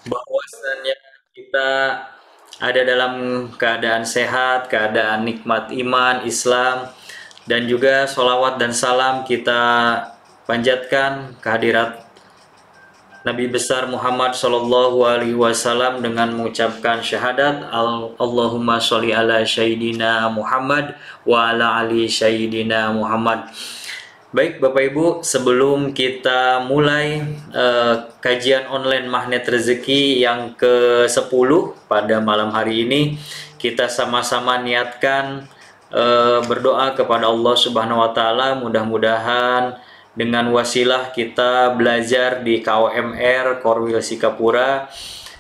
bahwasannya kita ada dalam keadaan sehat, keadaan nikmat iman, Islam, dan juga sholawat dan salam kita panjatkan kehadirat Nabi besar Muhammad Shallallahu Alaihi Wasallam dengan mengucapkan syahadat Allahumma sholli ala Sayyidina Muhammad wa ala ali Sayyidina Muhammad. Baik Bapak Ibu, sebelum kita mulai kajian online Magnet Rezeki yang ke-10 pada malam hari ini, kita sama-sama niatkan berdoa kepada Allah Subhanahu wa taala, mudah-mudahan dengan wasilah kita belajar di KOMR Korwil Sikapura,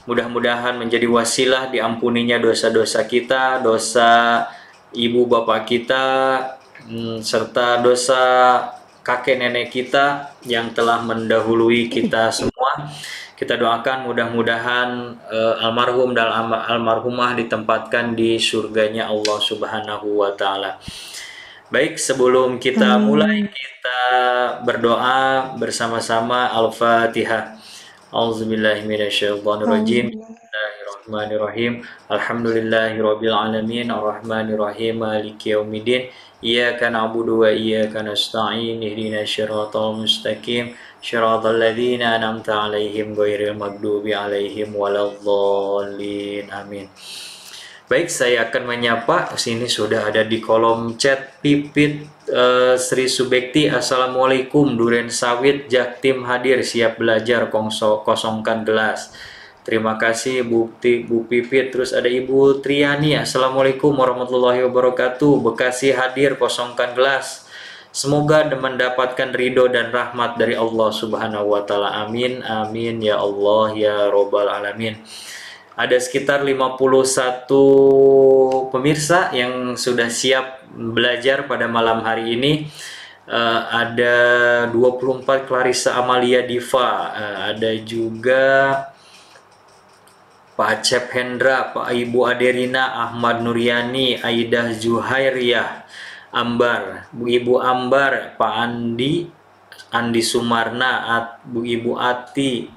mudah-mudahan menjadi wasilah diampuninya dosa-dosa kita, dosa ibu bapak kita, serta dosa kakek nenek kita yang telah mendahului kita semua. Kita doakan mudah-mudahan almarhum dan almarhumah ditempatkan di surganya Allah Subhanahu wa taala. Baik, sebelum kita mulai, Amin. kita berdoa bersama-sama. Al-Fatihah. Auzubillahiminasyaitonirrajim. Alhamdulillah. Bismillahirrahmanirrahim. Alhamdulillahirabbil alamin arrahmanirrahim maliki yaumiddin. Iyyaka na'budu wa iyyaka nasta'in. Ihdinas siratal mustaqim. Shiratal ladzina an'amta 'alaihim ghairil maghdubi 'alaihim waladdallin. Amin. Baik, saya akan menyapa. Sini sudah ada di kolom chat Pipit Sri Subekti. Assalamualaikum. Duren Sawit Jaktim hadir siap belajar, kosongkan gelas. Terima kasih Bu Pipit. Terus ada Ibu Triani. Assalamualaikum warahmatullahi wabarakatuh. Bekasi hadir, kosongkan gelas. Semoga mendapatkan ridho dan rahmat dari Allah Subhanahu wa taala. Amin amin ya Allah ya robbal alamin. Ada sekitar 51 pemirsa yang sudah siap belajar pada malam hari ini. Ada 24 Clarissa Amalia Diva, ada juga Pak Acep Hendra, Pak Ibu Aderina, Ahmad Nuryani, Aidah Zuhairiyah, Ambar, Bu Ibu Ambar, Pak Andi Sumarna, Bu Ibu Ati,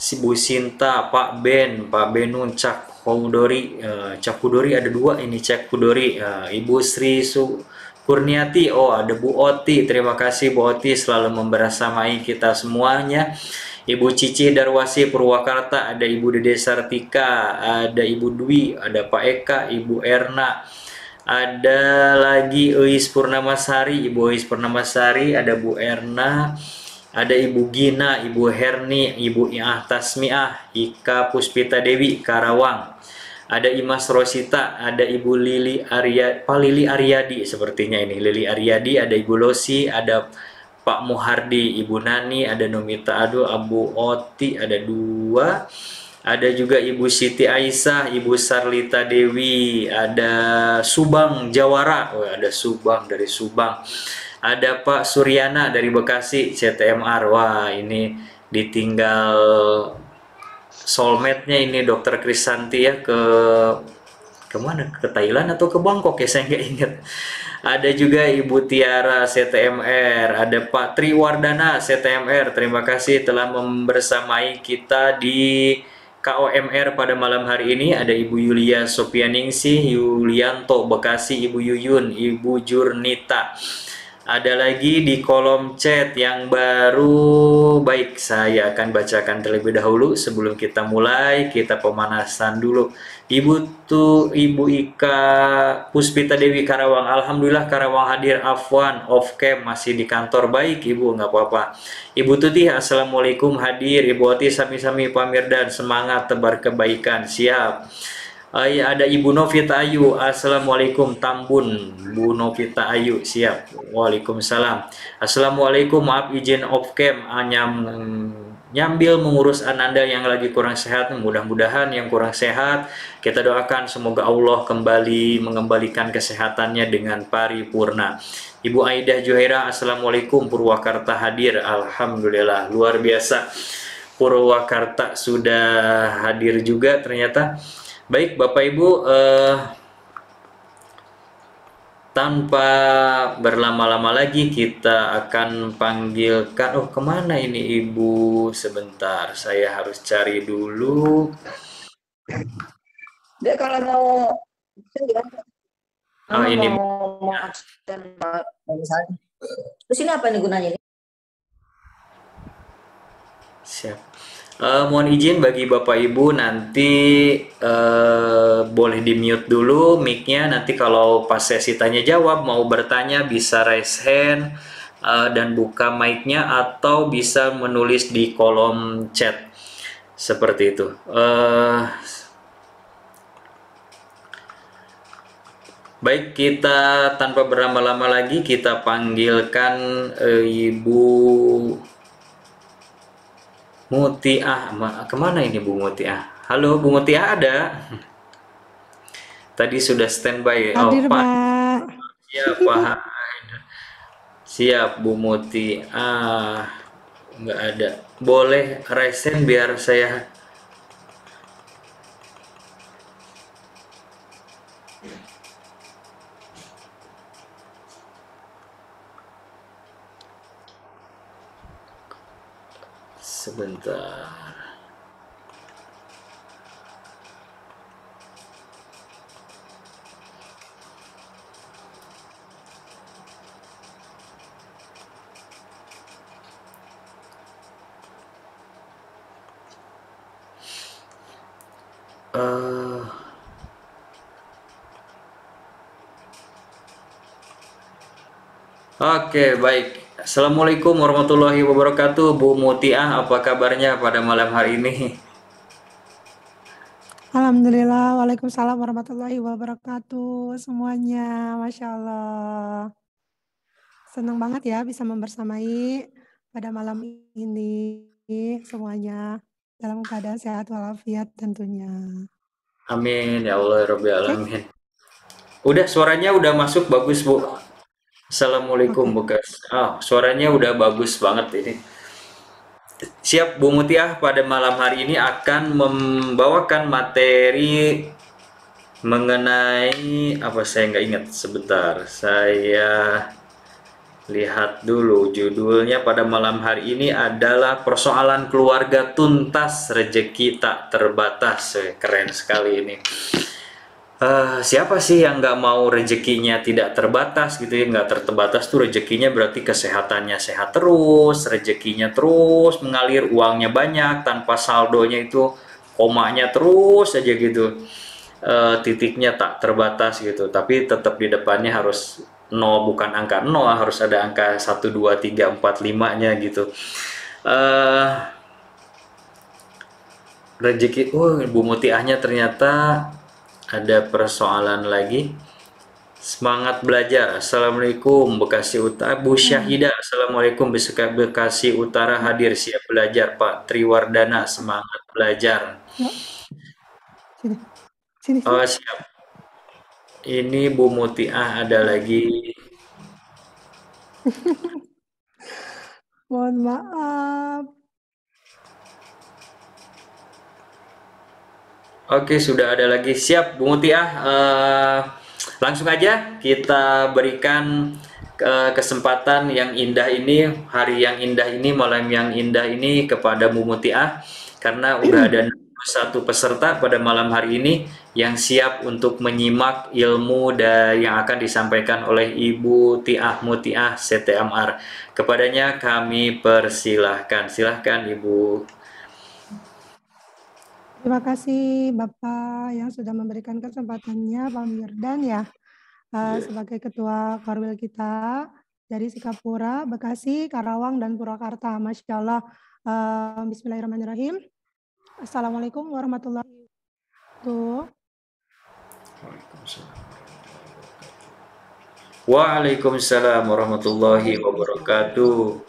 si Bu Sinta, Pak Ben, Pak Benun, Cak Kudori, Cak Kudori ada dua ini Cak Kudori, Ibu Sri Kurniati, oh ada Bu Oti, terima kasih Bu Oti selalu membersamai kita semuanya. Ibu Cici Darwasi Purwakarta, ada Ibu Dede Sartika, ada Ibu Dwi, ada Pak Eka, Ibu Erna, ada lagi Eis Purnamasari, Ibu Eis Purnamasari, ada Bu Erna, ada Ibu Gina, Ibu Herni, Ibu Iah Tasmiah, Ika Puspita Dewi Karawang, ada Imas Rosita, ada Ibu Lili Arya, Pak Lili Aryadi sepertinya ini, Lili Aryadi, ada Ibu Losi, ada Pak Muhardi, Ibu Nani, ada Nomita Ado, Abu Oti, ada dua. Ada juga Ibu Siti Aisyah, Ibu Sarlita Dewi, ada Subang Jawara, oh, ada Subang dari Subang. Ada Pak Suryana dari Bekasi, CTMR. Wah, ini ditinggal soulmate-nya ini Dokter Krisanti ya ke mana? Ke Thailand atau ke Bangkok ya, saya nggak ingat. Ada juga Ibu Tiara CTMR, ada Pak Triwardana CTMR. Terima kasih telah membersamai kita di KOMR pada malam hari ini. Ada Ibu Yulia Sopianingsih, Yulianto Bekasi, Ibu Yuyun, Ibu Jurnita. Ada lagi di kolom chat yang baru. Baik, saya akan bacakan terlebih dahulu sebelum kita mulai. Kita pemanasan dulu. Ibu Ika Puspita Dewi Karawang. Alhamdulillah Karawang hadir. Afwan off cam masih di kantor. Baik Ibu, nggak apa-apa. Ibu Tuti Assalamualaikum hadir. Ibu Oti sami-sami pamir dan semangat tebar kebaikan. Siap. Ada Ibu Novita Ayu, Assalamualaikum Tambun, Bu Novita Ayu, siap. Waalaikumsalam. Assalamualaikum, maaf izin off cam, nyambil mengurus ananda yang lagi kurang sehat. Mudah-mudahan yang kurang sehat, kita doakan semoga Allah kembali mengembalikan kesehatannya dengan paripurna. Ibu Aidah Juhaira, Assalamualaikum, Purwakarta hadir, Alhamdulillah, luar biasa. Purwakarta sudah hadir juga ternyata. Baik Bapak Ibu, tanpa berlama-lama lagi kita akan panggilkan, oh kemana ini Ibu? Sebentar, saya harus cari dulu. Dia kalau mau Oh ini mau mengaksen misalnya. Terus ini apa nih gunanya ini? siap. Mohon izin bagi Bapak Ibu nanti boleh di mute dulu mic-nya. Nanti kalau pas sesi tanya jawab mau bertanya bisa raise hand dan buka mic-nya atau bisa menulis di kolom chat seperti itu. Baik, kita tanpa berlama-lama lagi kita panggilkan Ibu Mutiah. Kemana ini Bu Mutiah? Halo Bu Mutiah ada? Tadi sudah standby. Oh Hadir, Pak, Pak. siap Pak. Siap Bu Mutiah. Nggak ada. Boleh resen biar saya. Sebentar. Eh, Oke, baik. Assalamualaikum warahmatullahi wabarakatuh. Bu Mutiah, apa kabarnya pada malam hari ini? Alhamdulillah, waalaikumsalam warahmatullahi wabarakatuh semuanya, Masya Allah. Senang banget ya bisa membersamai pada malam ini semuanya dalam keadaan sehat walafiat tentunya. Amin ya Allah ya Rabbil Oke, Alamin. Udah suaranya udah masuk bagus Bu. Assalamualaikum oke. Bekas. Suaranya udah bagus banget ini. Siap Bu Mutiah pada malam hari ini akan membawakan materi mengenai apa saya nggak ingat sebentar. Saya lihat dulu judulnya pada malam hari ini adalah persoalan keluarga tuntas rezeki tak terbatas. Keren sekali ini. Siapa sih yang nggak mau rezekinya tidak terbatas gitu ya, nggak terbatas tuh rezekinya berarti kesehatannya sehat terus, rezekinya terus mengalir, uangnya banyak tanpa saldonya itu komanya terus aja gitu. Titiknya tak terbatas gitu, tapi tetap di depannya harus nol, bukan angka nol, harus ada angka 1, 2, 3, 4, 5-nya gitu. eh Rezeki, Bu Mutiahnya ternyata ada persoalan lagi. Semangat belajar. Assalamualaikum Bekasi Utara. Bu Syahida, Assalamualaikum Bekasi Utara hadir siap belajar. Pak Triwardana, semangat belajar. Yuk, sini, sini, sini. Oh siap. Ini Bu Mutiah ada lagi. Mohon maaf. Oke, sudah ada lagi. Siap Bu Mutiah. Langsung aja kita berikan kesempatan yang indah ini, hari yang indah ini, malam yang indah ini kepada Bu Mutiah, karena udah ada satu peserta pada malam hari ini yang siap untuk menyimak ilmu yang akan disampaikan oleh Ibu Tiah Mutiah CTMR. Kepadanya kami persilahkan. Silahkan Ibu. Terima kasih Bapak yang sudah memberikan kesempatannya, Pak Mirdan ya, sebagai Ketua Korwil kita dari Sikapura, Bekasi, Karawang, dan Purwakarta. Masya Allah. Bismillahirrahmanirrahim. Assalamualaikum warahmatullahi wabarakatuh. Waalaikumsalam warahmatullahi wabarakatuh.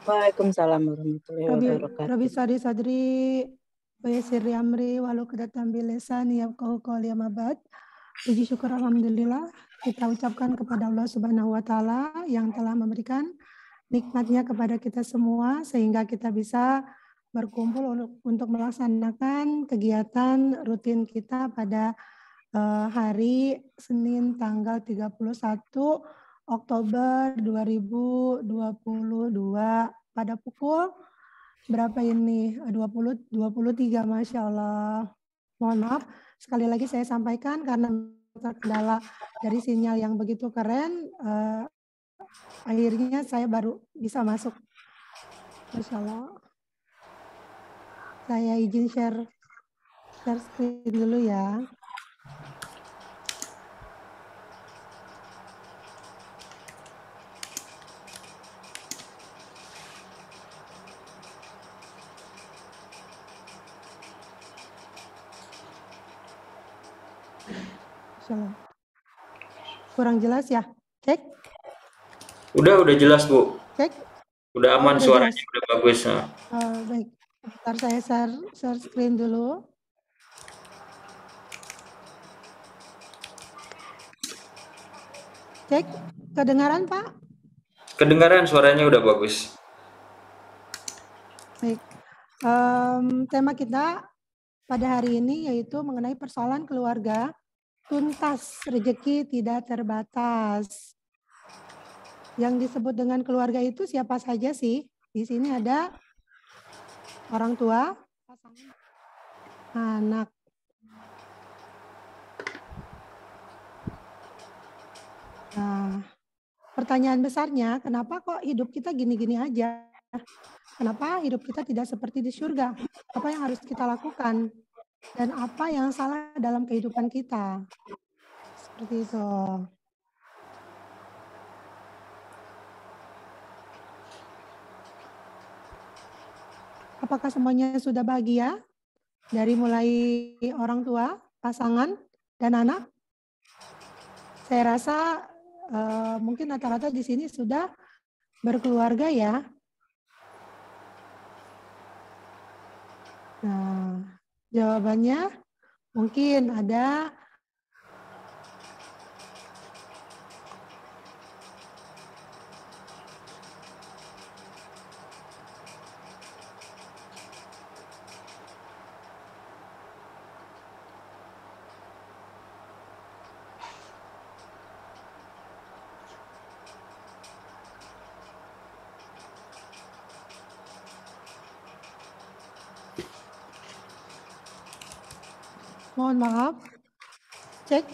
Waalaikumsalam warahmatullahi wabarakatuh. Rabbi Sadi Sadri, Bayasiri Amri, walau kedatam bilesan, yafqahu qawli amabad. Puji syukur alhamdulillah kita ucapkan kepada Allah Subhanahu wa taala yang telah memberikan nikmatnya kepada kita semua sehingga kita bisa berkumpul untuk melaksanakan kegiatan rutin kita pada hari Senin tanggal 31 Oktober 2022 pada pukul berapa ini? 23, Masya Allah. Mohon maaf, sekali lagi saya sampaikan karena terkendala dari sinyal yang begitu keren, akhirnya saya baru bisa masuk. Masya Allah. Saya izin share screen dulu ya. Masya Allah. Kurang jelas ya? Cek? Udah jelas, Bu. Cek? Udah aman, Udah suaranya jelas. udah bagus. Nah. Baik, sebentar saya share screen dulu. Cek, kedengaran Pak? Kedengaran, suaranya udah bagus. Baik, tema kita pada hari ini yaitu mengenai persoalan keluarga, tuntas rezeki tidak terbatas. Yang disebut dengan keluarga itu siapa saja sih? Di sini ada orang tua, pasangan, anak. Nah, pertanyaan besarnya, kenapa kok hidup kita gini-gini aja? Kenapa hidup kita tidak seperti di surga? Apa yang harus kita lakukan? Dan apa yang salah dalam kehidupan kita? Seperti itu. Apakah semuanya sudah bahagia? Dari mulai orang tua, pasangan, dan anak? Saya rasa mungkin rata-rata di sini sudah berkeluarga ya. Nah, jawabannya mungkin ada mohon maaf. Cek.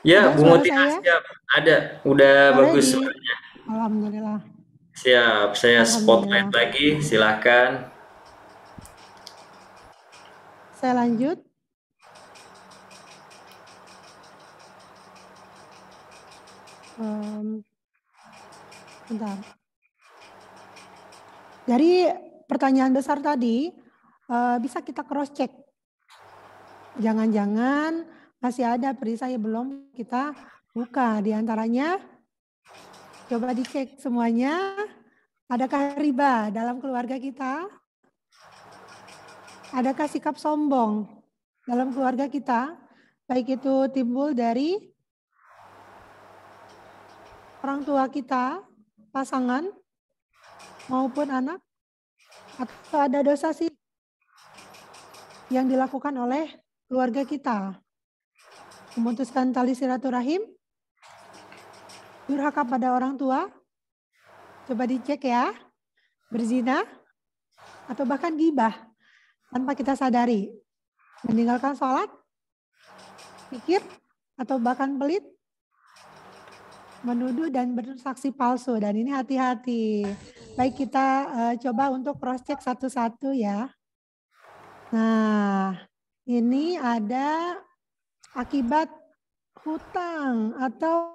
Ya, Ada Bu suara Mutia, saya? siap. Ada, udah bagus Ready. suaranya. Alhamdulillah. Siap, saya spotlight Alhamdulillah. lagi, silahkan. Saya lanjut. Bentar. Dari pertanyaan besar tadi, bisa kita cross check. Jangan-jangan masih ada perisai belum kita buka. Di antaranya, coba dicek semuanya. Adakah riba dalam keluarga kita? Adakah sikap sombong dalam keluarga kita? Baik itu timbul dari orang tua kita, pasangan, maupun anak, atau ada dosa sih yang dilakukan oleh keluarga kita, memutuskan tali silaturahim, durhaka pada orang tua, coba dicek ya, berzina, atau bahkan gibah tanpa kita sadari, meninggalkan sholat, pikir, atau bahkan pelit, menuduh dan bersaksi palsu, dan ini hati-hati. Baik, kita coba untuk cross check satu-satu ya. Nah, ini ada akibat hutang atau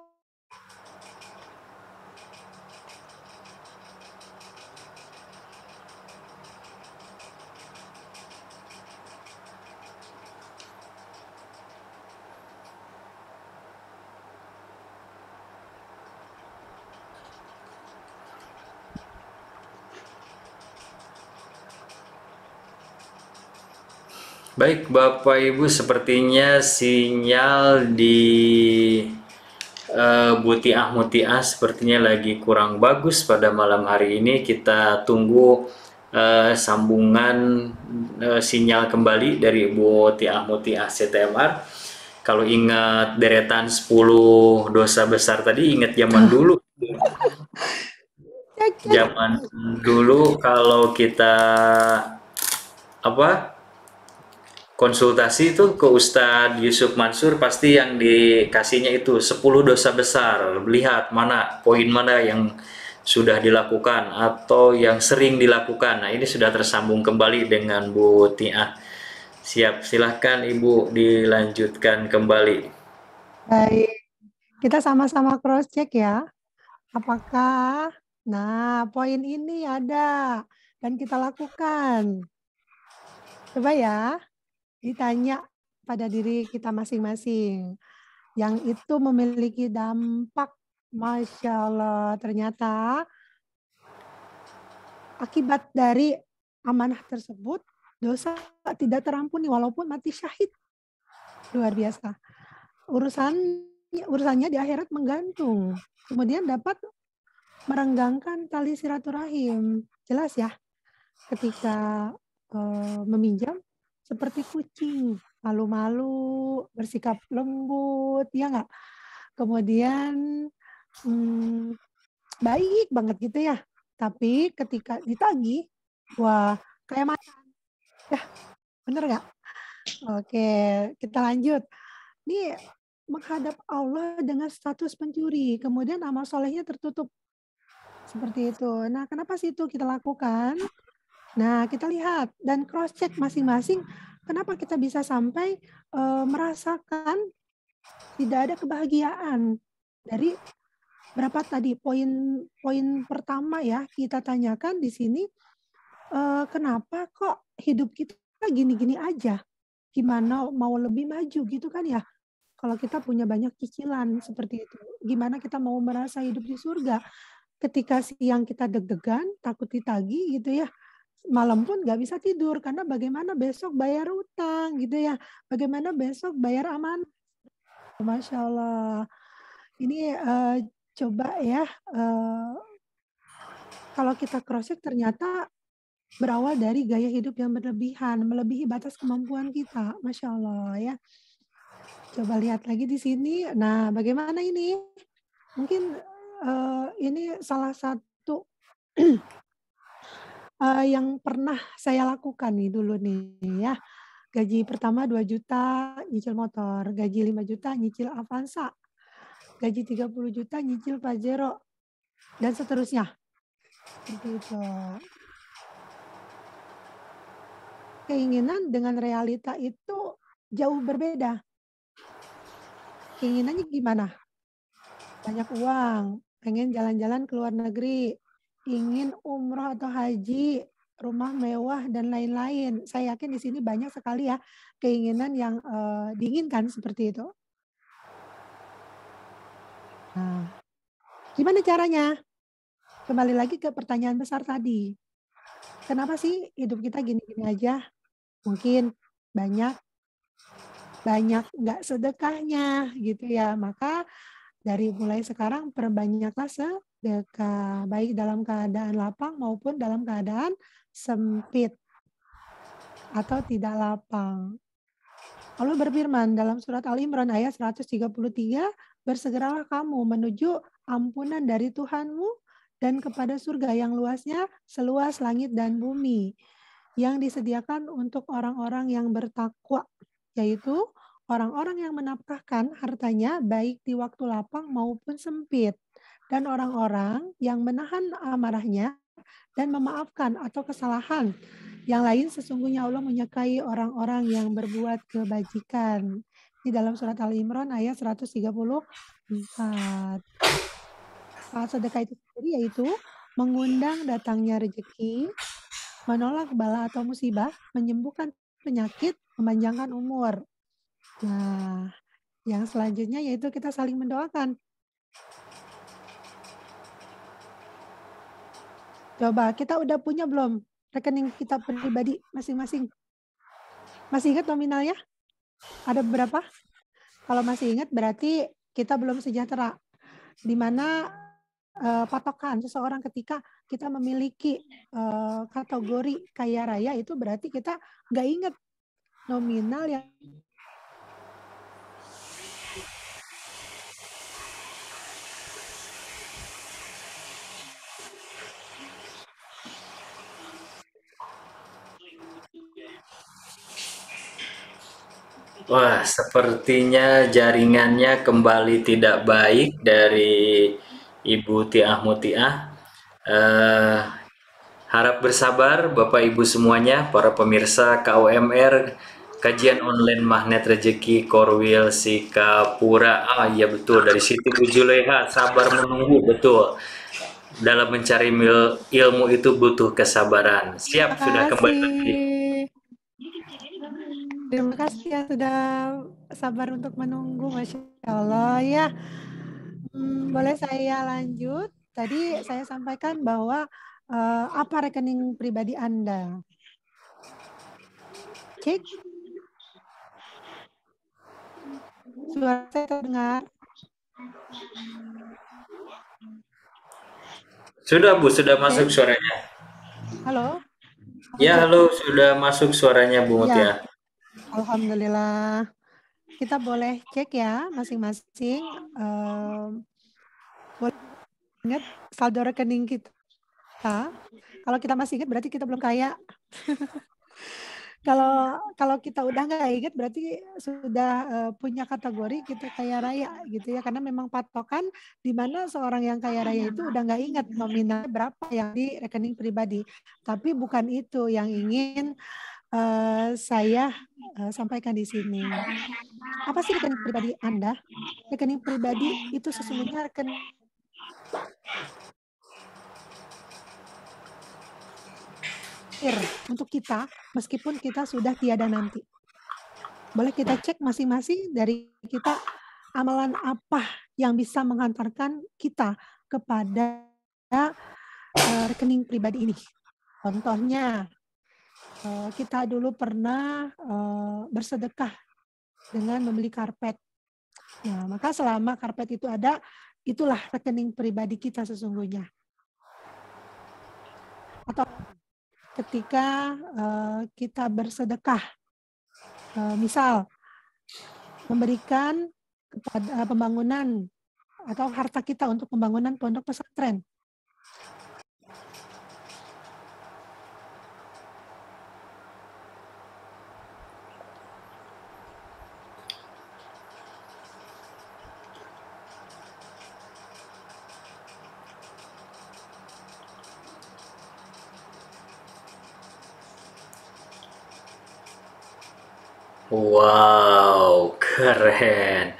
Baik, Bapak Ibu, sepertinya sinyal di Butiah Mutiah sepertinya lagi kurang bagus pada malam hari ini. Kita tunggu sambungan sinyal kembali dari Butiah Mutiah CTMR. Kalau ingat deretan 10 dosa besar tadi, ingat zaman dulu. Cek, cek. Zaman dulu kalau kita apa konsultasi itu ke Ustadz Yusuf Mansur, pasti yang dikasihnya itu 10 dosa besar. Lihat mana poin mana yang sudah dilakukan atau yang sering dilakukan. Nah, ini sudah tersambung kembali dengan Bu Tiah. Siap, silahkan Ibu dilanjutkan kembali. Baik, kita sama-sama cross check ya. Apakah, nah poin ini ada dan kita lakukan. Coba ya, ditanya pada diri kita masing-masing. Yang itu memiliki dampak, Masya Allah, ternyata akibat dari amanah tersebut, dosa tidak terampuni walaupun mati syahid. Luar biasa. Urusannya di akhirat menggantung. Kemudian dapat merenggangkan tali silaturahim. Jelas ya, ketika meminjam seperti kucing, malu-malu, bersikap lembut, ya nggak? Kemudian baik banget gitu ya. Tapi ketika ditagih, wah kayak macan. Ya, bener nggak? Oke, kita lanjut. Ini menghadap Allah dengan status pencuri, kemudian amal solehnya tertutup. Seperti itu. Nah, kenapa sih itu kita lakukan? Nah, kita lihat dan cross check masing-masing. Kenapa kita bisa sampai merasakan tidak ada kebahagiaan dari berapa tadi poin pertama ya kita tanyakan di sini. Kenapa kok hidup kita gini-gini aja? Gimana mau lebih maju gitu kan ya? Kalau kita punya banyak cicilan seperti itu, gimana kita mau merasa hidup di surga? Ketika siang kita deg-degan, takut ditagih gitu ya, malam pun nggak bisa tidur karena bagaimana besok bayar utang gitu ya, bagaimana besok bayar aman. Masya Allah. Ini coba ya, kalau kita cross check ternyata berawal dari gaya hidup yang berlebihan, melebihi batas kemampuan kita. Masya Allah ya. Coba lihat lagi di sini. Nah, bagaimana ini? Mungkin ini salah satu yang pernah saya lakukan nih dulu nih ya. Gaji pertama 2 juta nyicil motor, gaji 5 juta nyicil Avanza, gaji 30 juta nyicil Pajero, dan seterusnya. Seperti itu. Keinginan dengan realita itu jauh berbeda. Keinginannya gimana? Banyak uang, pengen jalan-jalan ke luar negeri, ingin umroh atau haji, rumah mewah dan lain-lain. Saya yakin di sini banyak sekali ya keinginan yang diinginkan seperti itu. Nah, gimana caranya? Kembali lagi ke pertanyaan besar tadi. Kenapa sih hidup kita gini-gini aja? Mungkin banyak nggak sedekahnya gitu ya. Maka dari mulai sekarang perbanyaklah sedekah, baik dalam keadaan lapang maupun dalam keadaan sempit atau tidak lapang. Allah berfirman dalam surat Al-Imran ayat 133, bersegeralah kamu menuju ampunan dari Tuhanmu dan kepada surga yang luasnya seluas langit dan bumi, yang disediakan untuk orang-orang yang bertakwa, yaitu orang-orang yang menafkahkan hartanya baik di waktu lapang maupun sempit, dan orang-orang yang menahan amarahnya dan memaafkan atau kesalahan yang lain. Sesungguhnya Allah menyukai orang-orang yang berbuat kebajikan. Di dalam surat Al-Imran ayat 134. Sedekah itu sendiri yaitu mengundang datangnya rezeki, menolak bala atau musibah, menyembuhkan penyakit, memanjangkan umur. Nah, yang selanjutnya yaitu kita saling mendoakan. Coba, kita udah punya belum rekening kita pribadi masing-masing? Masih ingat nominalnya? Ada berapa? Kalau masih ingat berarti kita belum sejahtera. Di mana patokan seseorang ketika kita memiliki kategori kaya raya itu berarti kita nggak ingat nominal yang Wah, sepertinya jaringannya kembali tidak baik dari Ibu Tiah Mutiah. Eh, Harap bersabar Bapak Ibu semuanya, para pemirsa KUMR, kajian online Magnet Rezeki Korwil Sikapura. Ah iya betul, dari Siti Bu Juleha, sabar menunggu, betul. Dalam mencari ilmu itu butuh kesabaran. Terima Siap, sudah kembali lagi. kasih. Terima kasih yang sudah sabar untuk menunggu, Masya Allah ya. Boleh saya lanjut? Tadi saya sampaikan bahwa apa rekening pribadi Anda? Cek, suara saya terdengar. Sudah Bu, sudah masuk Cek, suaranya. halo? Oh Ya, iya, halo, sudah masuk suaranya Bu ya, Mutia. Alhamdulillah. Kita boleh cek ya masing-masing. Boleh ingat saldo rekening kita. Kalau kita masih ingat berarti kita belum kaya. Kalau kita udah nggak ingat berarti sudah punya kategori kita kaya raya gitu ya, karena memang patokan di mana seorang yang kaya raya itu udah nggak ingat nominalnya berapa yang di rekening pribadi. Tapi bukan itu yang ingin saya sampaikan di sini. Apa sih rekening pribadi Anda? Rekening pribadi itu sesungguhnya rekening untuk kita meskipun kita sudah tiada nanti. Boleh kita cek masing-masing dari kita amalan apa yang bisa menghantarkan kita kepada rekening pribadi ini. Contohnya, kita dulu pernah bersedekah dengan membeli karpet. Nah, maka selama karpet itu ada, itulah rekening pribadi kita sesungguhnya. Atau ketika kita bersedekah, misal memberikan kepada pembangunan atau harta kita untuk pembangunan pondok pesantren. Wow, keren.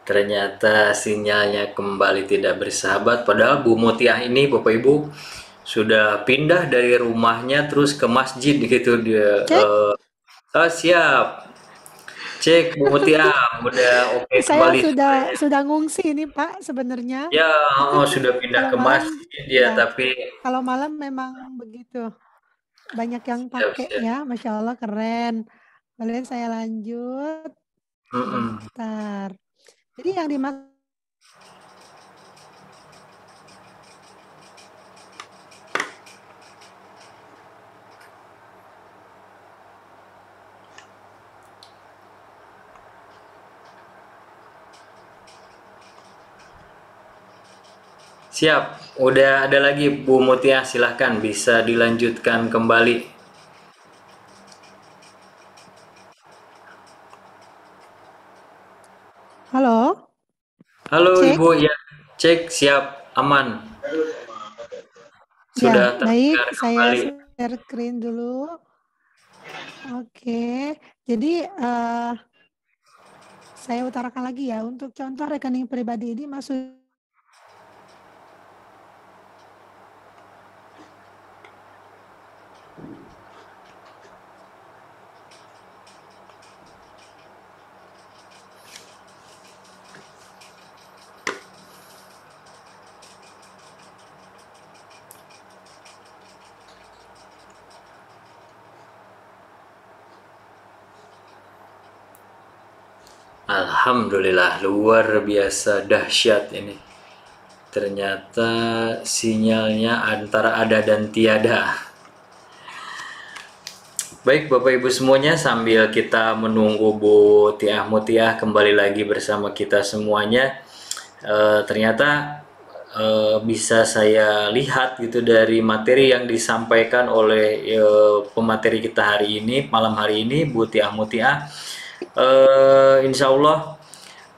Ternyata sinyalnya kembali tidak bersahabat. Padahal Bu Mutiah ini, Bapak Ibu, sudah pindah dari rumahnya terus ke masjid gitu dia. Cek, Oh, siap. Cek Bu Mutiah, udah oke saya kembali suaranya. sudah ngungsi ini Pak sebenarnya. Ya, oh, sudah pindah Kalau ke malam masjid ya, ya, tapi kalau malam memang begitu. Banyak yang siap, pakai siap. ya, Masya Allah keren. Boleh saya lanjut? Mm-mm. Sebentar. Jadi yang dimaksud Siap. Udah ada lagi Bu Mutiah, silahkan bisa dilanjutkan kembali. halo, Halo cek. Ibu, ya cek siap aman. Ya, Sudah baik. terdengar Saya kembali. share screen dulu. Oke. Jadi saya utarakan lagi ya, untuk contoh rekening pribadi ini maksud Alhamdulillah, luar biasa dahsyat ini. Ternyata sinyalnya antara ada dan tiada. Baik Bapak Ibu semuanya, sambil kita menunggu Bu Tiah Mutiah kembali lagi bersama kita semuanya, ternyata bisa saya lihat gitu dari materi yang disampaikan oleh pemateri kita hari ini, malam hari ini, Bu Tiah Mutiah, Insya Allah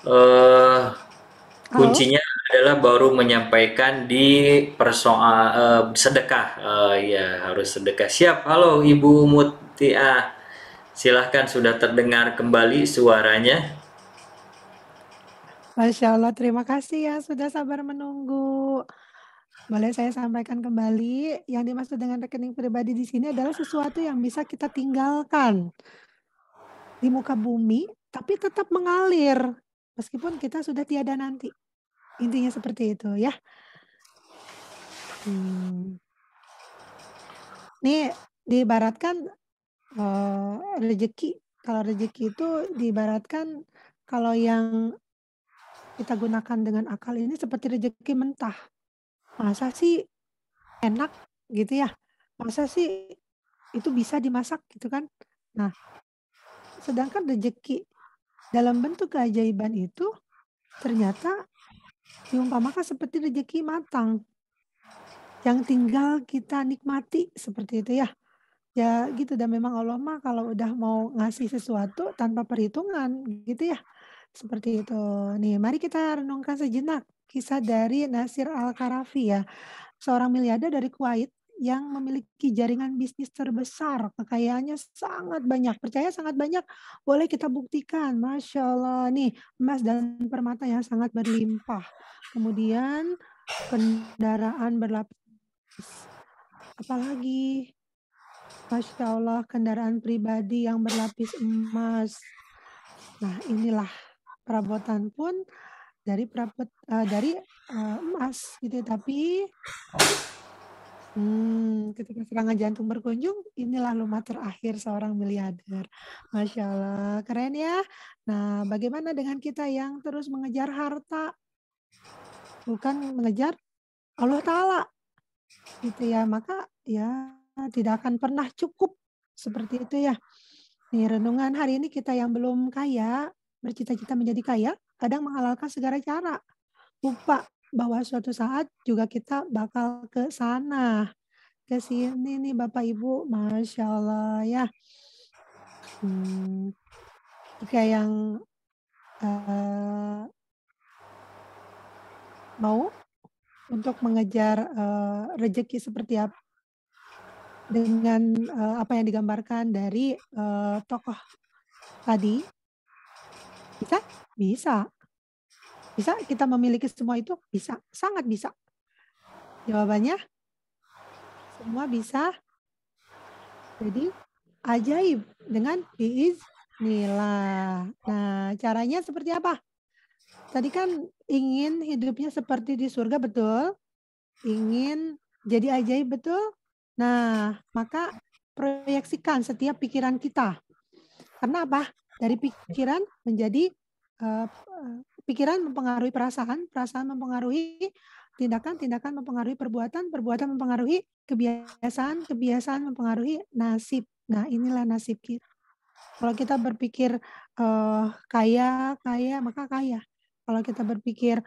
eh, Halo? kuncinya adalah baru menyampaikan di persoal sedekah. Ya harus sedekah. Siap. Halo Ibu Mutia, silahkan sudah terdengar kembali suaranya. Masya Allah, terima kasih ya sudah sabar menunggu. Boleh saya sampaikan kembali, yang dimaksud dengan rekening pribadi di sini adalah sesuatu yang bisa kita tinggalkan di muka bumi, tapi tetap mengalir meskipun kita sudah tiada nanti. Intinya seperti itu ya. Hmm. Nih diibaratkan rezeki. Kalau rezeki itu diibaratkan kalau yang kita gunakan dengan akal ini seperti rezeki mentah. Masa sih enak gitu ya? Masa sih itu bisa dimasak gitu kan? Nah, sedangkan rezeki dalam bentuk keajaiban itu ternyata diumpamakan seperti rezeki matang yang tinggal kita nikmati seperti itu ya. Ya gitu, dan memang Allah mah kalau udah mau ngasih sesuatu tanpa perhitungan gitu ya. Seperti itu. Nih, mari kita renungkan sejenak kisah dari Nasir Al-Karafi ya, seorang miliarder dari Kuwait yang memiliki jaringan bisnis terbesar, kekayaannya sangat banyak, percaya sangat banyak, boleh kita buktikan, Masya Allah nih, emas dan permata yang sangat berlimpah. Kemudian kendaraan berlapis, apalagi Masya Allah, kendaraan pribadi yang berlapis emas. Nah, inilah perabotan pun dari emas gitu. Tapi ketika serangan jantung berkunjung, inilah lumat terakhir seorang miliarder. Masya Allah, keren ya. Nah, bagaimana dengan kita yang terus mengejar harta, bukan mengejar Allah Ta'ala gitu ya. Maka ya tidak akan pernah cukup seperti itu ya. Nih, renungan hari ini kita yang belum kaya, bercita-cita menjadi kaya, kadang menghalalkan segala cara. Lupa bahwa suatu saat juga kita bakal ke sana, ke sini nih Bapak Ibu, Masya Allah ya. Jika yang mau untuk mengejar rezeki seperti apa dengan apa yang digambarkan dari tokoh tadi, bisa? Bisa. Bisa kita memiliki semua itu? Bisa, sangat bisa. Jawabannya semua bisa. Jadi ajaib dengan biiznillah. Nah, caranya seperti apa? Tadi kan ingin hidupnya seperti di surga, betul? Ingin jadi ajaib, betul? Nah, maka proyeksikan setiap pikiran kita. Karena apa? Dari pikiran menjadi pikiran mempengaruhi perasaan, perasaan mempengaruhi tindakan, tindakan mempengaruhi perbuatan, perbuatan mempengaruhi kebiasaan, kebiasaan mempengaruhi nasib. Nah, inilah nasib kita. Kalau kita berpikir kaya, kaya, maka kaya. Kalau kita berpikir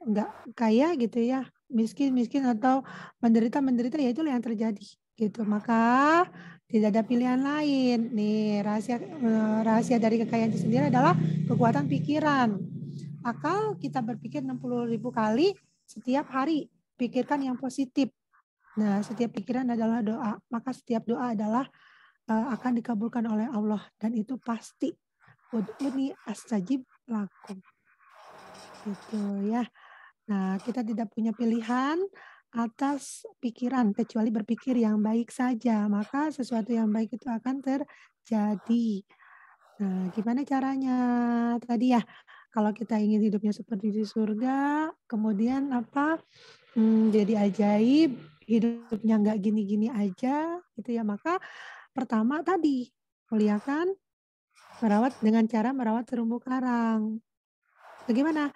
enggak kaya gitu ya, miskin, miskin atau menderita, menderita, ya itulah yang terjadi gitu. Maka tidak ada pilihan lain. Nih, rahasia dari kekayaan itu sendiri adalah kekuatan pikiran. Akal kita berpikir 60.000 kali setiap hari. Pikirkan yang positif. Nah, setiap pikiran adalah doa. Maka setiap doa adalah akan dikabulkan oleh Allah. Dan itu pasti. Ud'uni astajib lakum. Gitu ya. Nah, kita tidak punya pilihan atas pikiran kecuali berpikir yang baik saja. Maka sesuatu yang baik itu akan terjadi. Nah, gimana caranya? Tadi ya, kalau kita ingin hidupnya seperti di surga, kemudian apa? Jadi ajaib, hidupnya nggak gini-gini aja, gitu ya. Maka pertama tadi, muliakan, merawat dengan cara merawat terumbu karang. Bagaimana?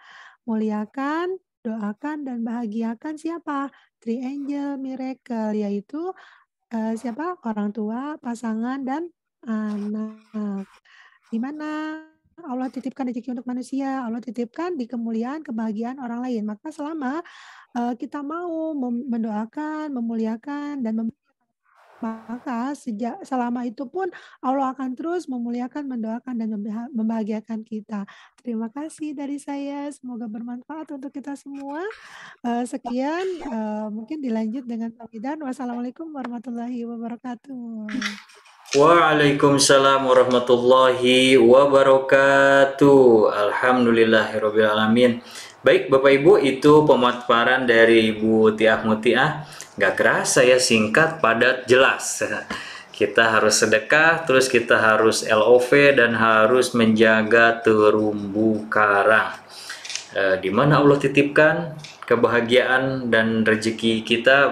Muliakan, doakan, dan bahagiakan siapa? Three Angel Miracle, yaitu siapa? Orang tua, pasangan, dan anak. Di mana Allah titipkan rezeki untuk manusia, Allah titipkan di kemuliaan, kebahagiaan orang lain. Maka selama kita mau mendoakan, memuliakan, dan maka selama itu pun Allah akan terus memuliakan, mendoakan, dan membahagiakan kita. Terima kasih dari saya, semoga bermanfaat untuk kita semua. Sekian, mungkin dilanjut dengan pamitan. Wassalamualaikum warahmatullahi wabarakatuh. Waalaikumsalam warahmatullahi wabarakatuh. Alhamdulillahirrabbilalamin. Baik Bapak Ibu, itu pemaparan dari Ibu Tiah Mutiah. Gak kerasa ya, singkat, padat, jelas. Kita harus sedekah, terus kita harus LOV, dan harus menjaga terumbu karang. Di mana Allah titipkan kebahagiaan dan rezeki kita,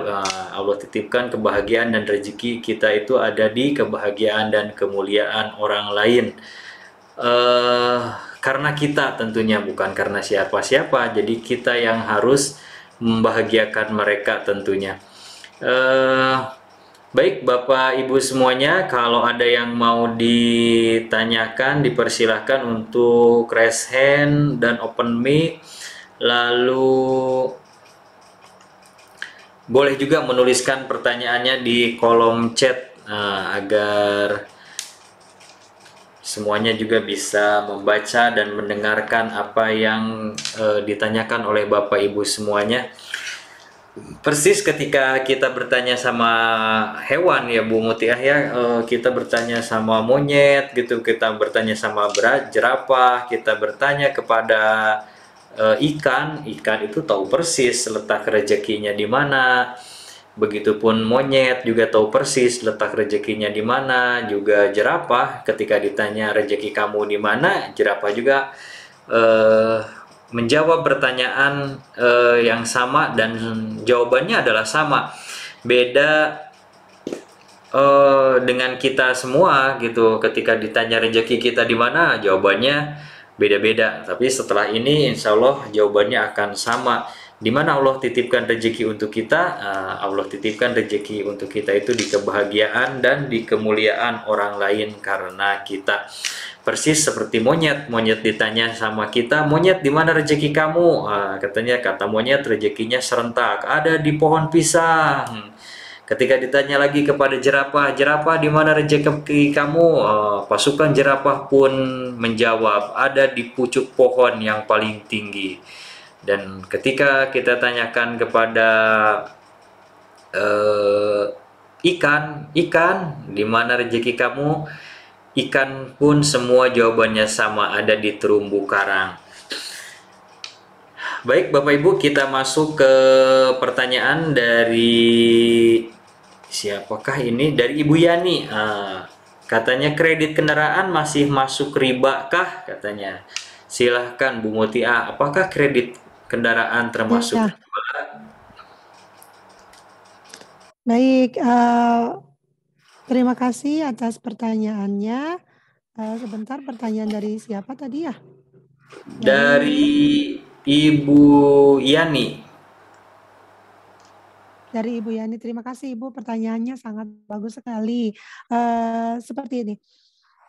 Allah titipkan kebahagiaan dan rezeki kita itu ada di kebahagiaan dan kemuliaan orang lain. Karena kita tentunya, bukan karena siapa-siapa, jadi kita yang harus membahagiakan mereka tentunya. Baik Bapak Ibu semuanya, kalau ada yang mau ditanyakan dipersilahkan untuk raise hand dan open mic. Lalu boleh juga menuliskan pertanyaannya di kolom chat, agar semuanya juga bisa membaca dan mendengarkan apa yang ditanyakan oleh Bapak Ibu semuanya. Persis ketika kita bertanya sama hewan ya Bu Mutiah ya, kita bertanya sama monyet gitu, kita bertanya sama jerapah, kita bertanya kepada ikan itu tahu persis letak rezekinya di mana. Begitupun monyet juga tahu persis letak rezekinya di mana. Juga jerapah ketika ditanya rezeki kamu di mana, jerapah juga menjawab pertanyaan yang sama dan jawabannya adalah sama. Beda dengan kita semua gitu, ketika ditanya rezeki kita di mana, jawabannya beda-beda. Tapi setelah ini insya Allah jawabannya akan sama. Di mana Allah titipkan rezeki untuk kita, Allah titipkan rezeki untuk kita itu di kebahagiaan dan di kemuliaan orang lain karena kita. Persis seperti monyet ditanya sama kita, monyet di mana rezeki kamu? Kata monyet rezekinya serentak, ada di pohon pisang. Ketika ditanya lagi kepada jerapah di mana rezeki kamu? Pasukan jerapah pun menjawab, ada di pucuk pohon yang paling tinggi. Dan ketika kita tanyakan kepada ikan, di mana rezeki kamu? Ikan pun semua jawabannya sama, ada di terumbu karang. Baik Bapak Ibu, kita masuk ke pertanyaan dari siapakah ini? Dari Ibu Yani. Katanya kredit kendaraan masih masuk riba kah? Katanya. Silahkan Bu Mutiah, apakah kredit kendaraan termasuk Ya. riba? Baik, terima kasih atas pertanyaannya. Sebentar, pertanyaan dari siapa tadi ya? Dari Ibu Yani. Dari Ibu Yani, terima kasih Ibu, pertanyaannya sangat bagus sekali. Seperti ini,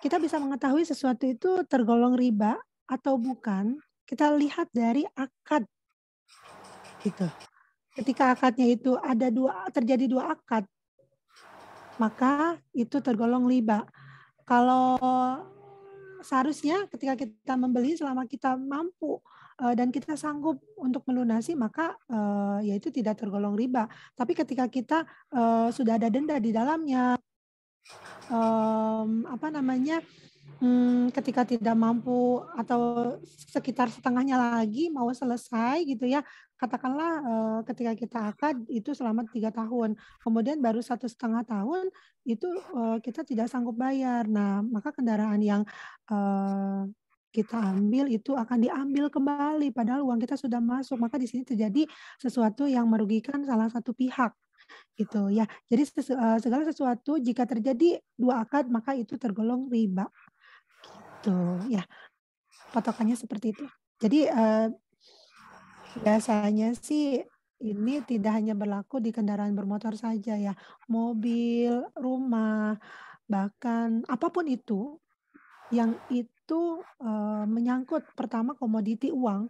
kita bisa mengetahui sesuatu itu tergolong riba atau bukan, kita lihat dari akad. Gitu. Ketika akadnya itu terjadi dua akad, maka itu tergolong riba. Kalau seharusnya ketika kita membeli, selama kita mampu dan kita sanggup untuk melunasi, maka ya itu tidak tergolong riba. Tapi ketika kita sudah ada denda di dalamnya, ketika tidak mampu atau sekitar setengahnya lagi mau selesai gitu ya, katakanlah ketika kita akad itu selama 3 tahun, kemudian baru 1,5 tahun itu kita tidak sanggup bayar. Nah, maka kendaraan yang kita ambil itu akan diambil kembali padahal uang kita sudah masuk. Maka di sini terjadi sesuatu yang merugikan salah satu pihak gitu ya. Jadi segala sesuatu jika terjadi dua akad maka itu tergolong riba. Gitu ya. Patokannya seperti itu. Jadi biasanya sih ini tidak hanya berlaku di kendaraan bermotor saja ya. Mobil, rumah, bahkan apapun itu yang itu menyangkut pertama komoditi uang.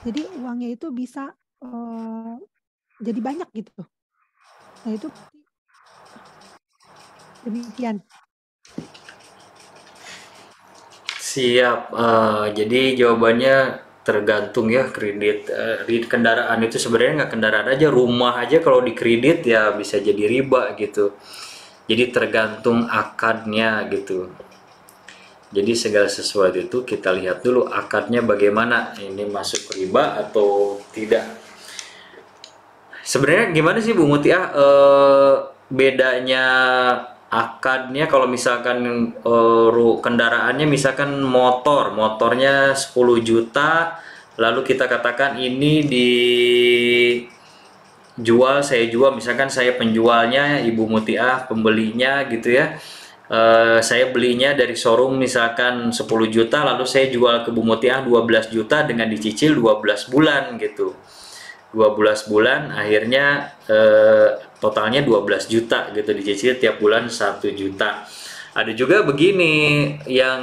Jadi uangnya itu bisa jadi banyak gitu. Nah itu Demikian. Siap. Jadi jawabannya tergantung ya kredit. Di kendaraan itu sebenarnya nggak kendaraan aja, rumah aja kalau dikredit ya bisa jadi riba gitu. Jadi tergantung akadnya gitu. Jadi segala sesuatu itu kita lihat dulu akadnya bagaimana, ini masuk riba atau tidak. Sebenarnya gimana sih Bu Mutia bedanya akadnya kalau misalkan kendaraannya misalkan motornya 10 juta lalu kita katakan ini saya jual misalkan saya penjualnya Ibu Mutia pembelinya gitu ya. Saya belinya dari showroom misalkan 10 juta lalu saya jual ke Bu Mutia 12 juta dengan dicicil 12 bulan gitu. 12 bulan akhirnya totalnya 12 juta gitu dicicil tiap bulan 1 juta. Ada juga begini yang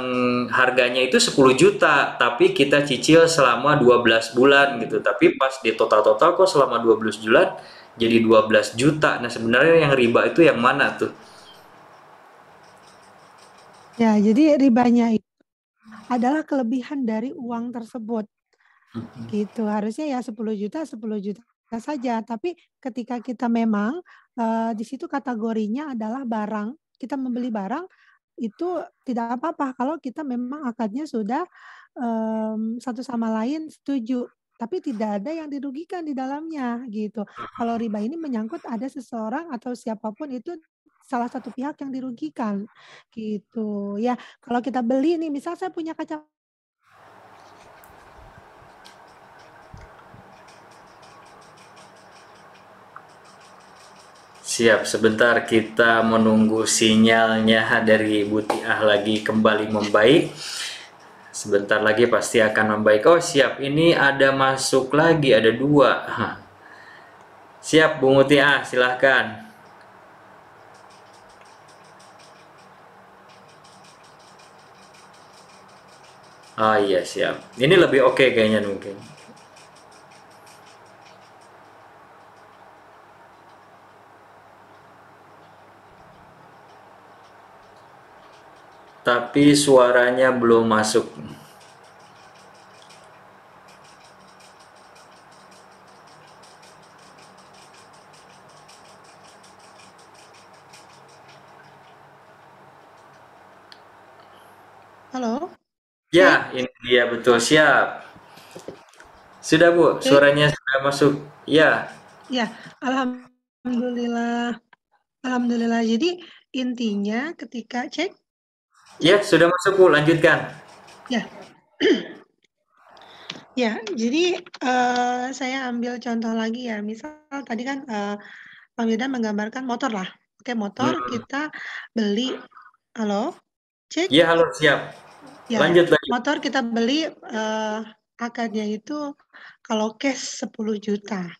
harganya itu 10 juta tapi kita cicil selama 12 bulan gitu. Tapi pas di total-total kok selama 12 bulan jadi 12 juta. Nah, sebenarnya yang riba itu yang mana tuh? Ya, jadi ribanya itu adalah kelebihan dari uang tersebut. Gitu. Harusnya ya 10 juta saja. Tapi ketika kita memang di situ kategorinya adalah barang, kita membeli barang itu tidak apa-apa kalau kita memang akadnya sudah satu sama lain setuju. Tapi tidak ada yang dirugikan di dalamnya gitu. Kalau riba ini menyangkut ada seseorang atau siapapun itu salah satu pihak yang dirugikan gitu ya. Kalau kita beli nih, misal saya punya kaca. Siap, sebentar kita menunggu sinyalnya dari Ibu Tiah lagi kembali membaik. Sebentar lagi pasti akan membaik. Oh siap, ini ada masuk lagi, ada 2. Siap Bu Mutia, silahkan. Oh iya siap. Ini lebih oke kayaknya mungkin. Tapi suaranya belum masuk. Halo? Ya, ini dia betul siap. Sudah Bu, suaranya sudah masuk. Ya. Ya, alhamdulillah. Alhamdulillah. Jadi intinya ketika cek. Ya, sudah masuk Bu, lanjutkan. Ya. Ya, jadi saya ambil contoh lagi ya. Misal tadi kan Pak Wildan menggambarkan motor lah. Oke, motor kita beli. Halo? Cek? Ya, halo, siap. Ya, lanjut. motor kita beli akadnya itu kalau cash 10 juta.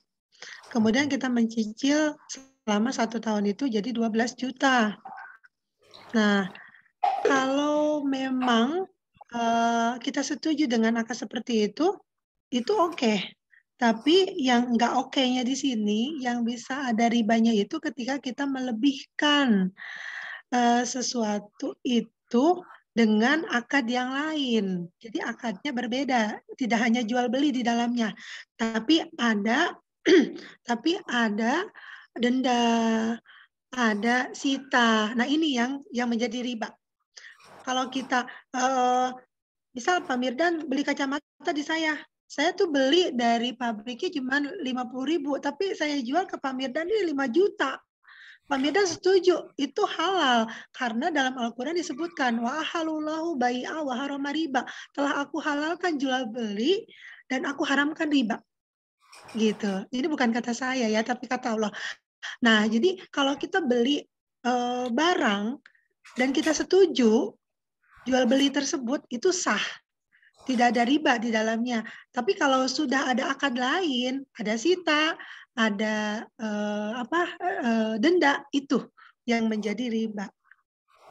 Kemudian kita mencicil selama 1 tahun itu jadi 12 juta. Nah, kalau memang kita setuju dengan akad seperti itu oke. Tapi yang enggak oke-nya di sini, yang bisa ada ribanya itu ketika kita melebihkan sesuatu itu dengan akad yang lain. Jadi akadnya berbeda, tidak hanya jual beli di dalamnya, tapi ada tapi ada denda, ada sita. Nah, ini yang menjadi riba. Kalau kita misal Pak Mirdan beli kacamata di saya tuh beli dari pabriknya cuma 50.000, tapi saya jual ke Pak Mirdan ini 5 juta. Pak Mirdan setuju, itu halal karena dalam Al-Quran disebutkan wa ahalullahu bai'a wa harama riba. Telah aku halalkan jual beli dan aku haramkan riba. Gitu. Ini bukan kata saya ya, tapi kata Allah. Nah, jadi kalau kita beli barang dan kita setuju jual beli tersebut itu sah. Tidak ada riba di dalamnya. Tapi kalau sudah ada akad lain, ada sita, ada denda, itu yang menjadi riba.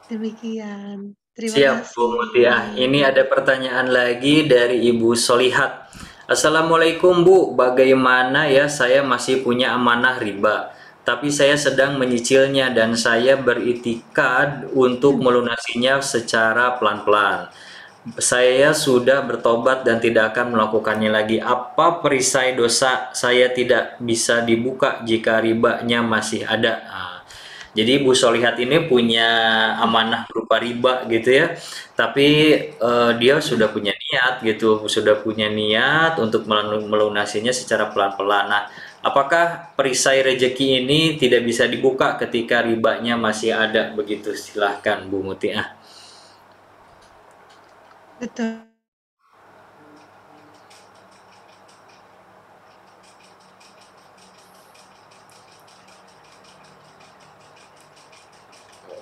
Demikian. Terima Siap, kasih. Bu Mutia. Ini ada pertanyaan lagi dari Ibu Solihat. Assalamualaikum Bu, bagaimana ya saya masih punya amanah riba? tapi saya sedang menyicilnya dan saya beritikad untuk melunasinya secara pelan-pelan. Saya sudah bertobat dan tidak akan melakukannya lagi. Apa perisai dosa saya tidak bisa dibuka jika ribanya masih ada? Nah, jadi Bu Solihat ini punya amanah berupa riba gitu ya, tapi dia sudah punya niat gitu, sudah punya niat untuk melunasinya secara pelan-pelan. Nah, apakah perisai rejeki ini tidak bisa dibuka ketika ribanya masih ada begitu? Silahkan Bu Mutiah. Betul.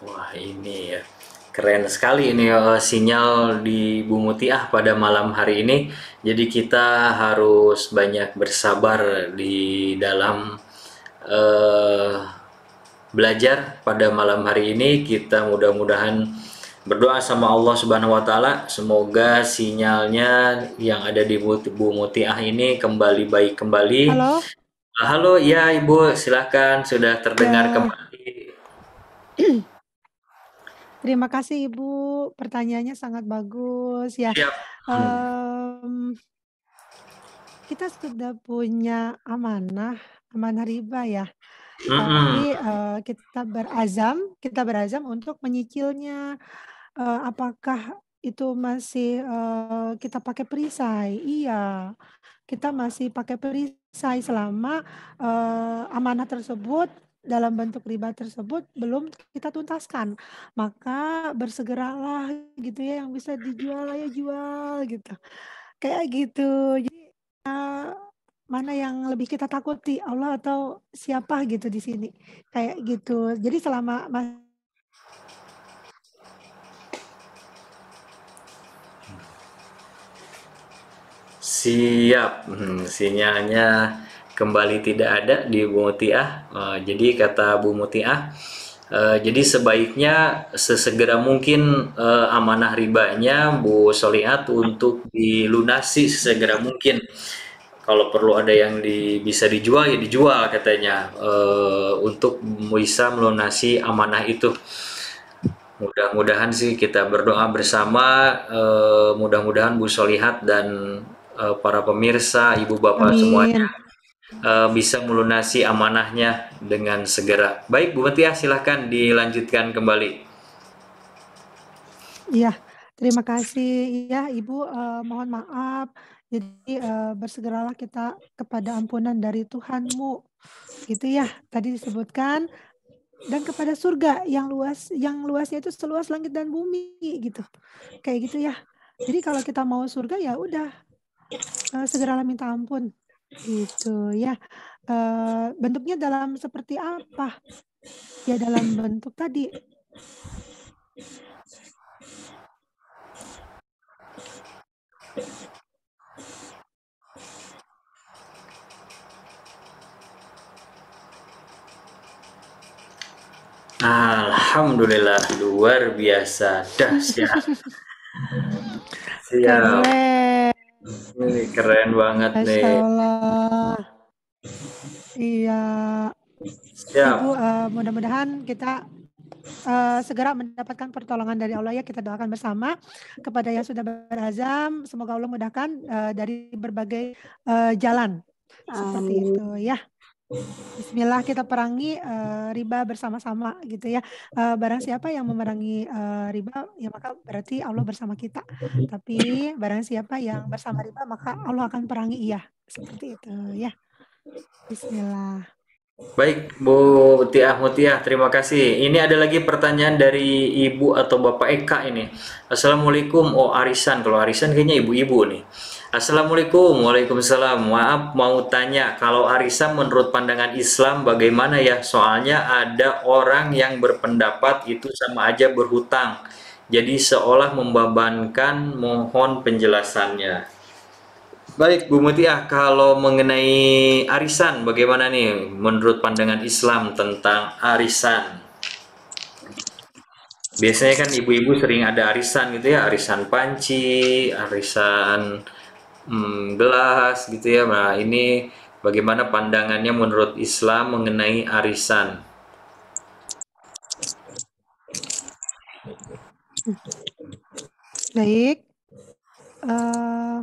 Wah ini ya keren sekali ini sinyal di Bu Mutiah pada malam hari ini. Jadi kita harus banyak bersabar di dalam eh, belajar pada malam hari ini. Kita mudah-mudahan berdoa sama Allah Subhanahu wa taala semoga sinyalnya yang ada di Bu Mutiah ini kembali baik kembali. Halo, Halo, ya Ibu, silahkan sudah terdengar ya. kembali. Terima kasih Ibu, pertanyaannya sangat bagus ya. Siap. Em, kita sudah punya amanah riba ya. Tapi kita berazam untuk menyicilnya. Apakah itu masih kita pakai perisai? Iya, kita masih pakai perisai selama amanah tersebut dalam bentuk riba tersebut belum kita tuntaskan. Maka bersegeralah gitu ya, yang bisa dijual ayo jual gitu. Kayak gitu. Jadi mana yang lebih kita takuti, Allah atau siapa gitu di sini. Kayak gitu. Jadi selama Siap, sinyalnya kembali tidak ada di Bu Mutiah. Jadi kata Bu Mutiah, jadi sebaiknya sesegera mungkin amanah ribanya Bu Solihat untuk dilunasi sesegera mungkin. Kalau perlu ada yang bisa dijual ya dijual katanya untuk bisa melunasi amanah itu. Mudah-mudahan sih kita berdoa bersama, mudah-mudahan Bu Solihat dan para pemirsa, ibu bapak semuanya amin. bisa melunasi amanahnya dengan segera. Baik Bu Mutiah, silahkan dilanjutkan kembali. Iya, terima kasih ya Ibu. Mohon maaf. Jadi bersegeralah kita kepada ampunan dari Tuhanmu, gitu ya. Tadi disebutkan dan kepada surga yang luasnya itu seluas langit dan bumi, gitu. Kayak gitu ya. Jadi kalau kita mau surga ya udah segeralah minta ampun, gitu ya. Bentuknya dalam seperti apa? Ya dalam bentuk tadi. Alhamdulillah, luar biasa, dahsyat. Siap. Keren. Ini keren banget Masya nih. Allah. Iya. Siap. Ibu, mudah-mudahan kita segera mendapatkan pertolongan dari Allah ya. Kita doakan bersama kepada yang sudah berazam. Semoga Allah mudahkan dari berbagai jalan. Seperti itu ya. Bismillah, kita perangi riba bersama-sama gitu ya. Barang siapa yang memerangi riba, ya maka berarti Allah bersama kita. Tapi barang siapa yang bersama riba, maka Allah akan perangi ia. Seperti itu ya. Bismillah. Baik, Bu Mutiah, terima kasih. Ini ada lagi pertanyaan dari Ibu atau Bapak Eka ini. Assalamualaikum, oh arisan. Kalau arisan kayaknya ibu-ibu nih. Assalamualaikum, waalaikumsalam. Maaf mau tanya, kalau arisan menurut pandangan Islam bagaimana ya? Soalnya ada orang yang berpendapat itu sama aja berhutang. Jadi seolah membebankan, mohon penjelasannya. Baik, Bu Mutiah, kalau mengenai arisan, bagaimana nih menurut pandangan Islam tentang arisan? Biasanya kan ibu-ibu sering ada arisan gitu ya, arisan panci, arisan gelas gitu ya. Nah, ini Bagaimana pandangannya menurut Islam mengenai arisan? Baik. Eh,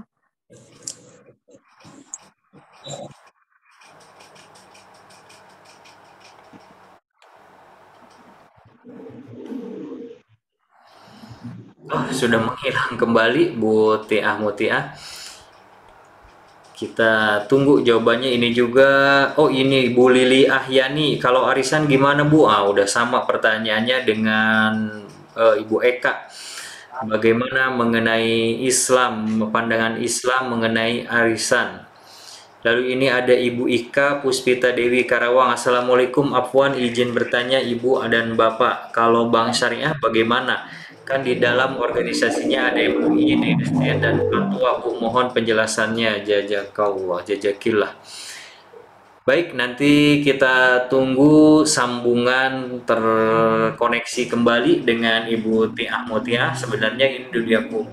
Oh, sudah menghilang kembali Bu Tiah Mutiah. Kita tunggu jawabannya ini juga. Oh, ini Bu Lili Ahyani. Kalau arisan gimana Bu? Ah, udah sama pertanyaannya dengan Ibu Eka. Bagaimana mengenai Islam, pandangan Islam mengenai arisan? Lalu ini ada Ibu Ika Puspita Dewi Karawang. Assalamualaikum, Afwan, izin bertanya Ibu dan Bapak, kalau Bank Syariah bagaimana? Kan di dalam organisasinya ada MUI, DSN, dan Fatwa. Bu, mohon penjelasannya. Jazakallah, jazakillah. Baik, nanti kita tunggu sambungan terkoneksi kembali dengan Ibu Tiah Mutia. Sebenarnya ini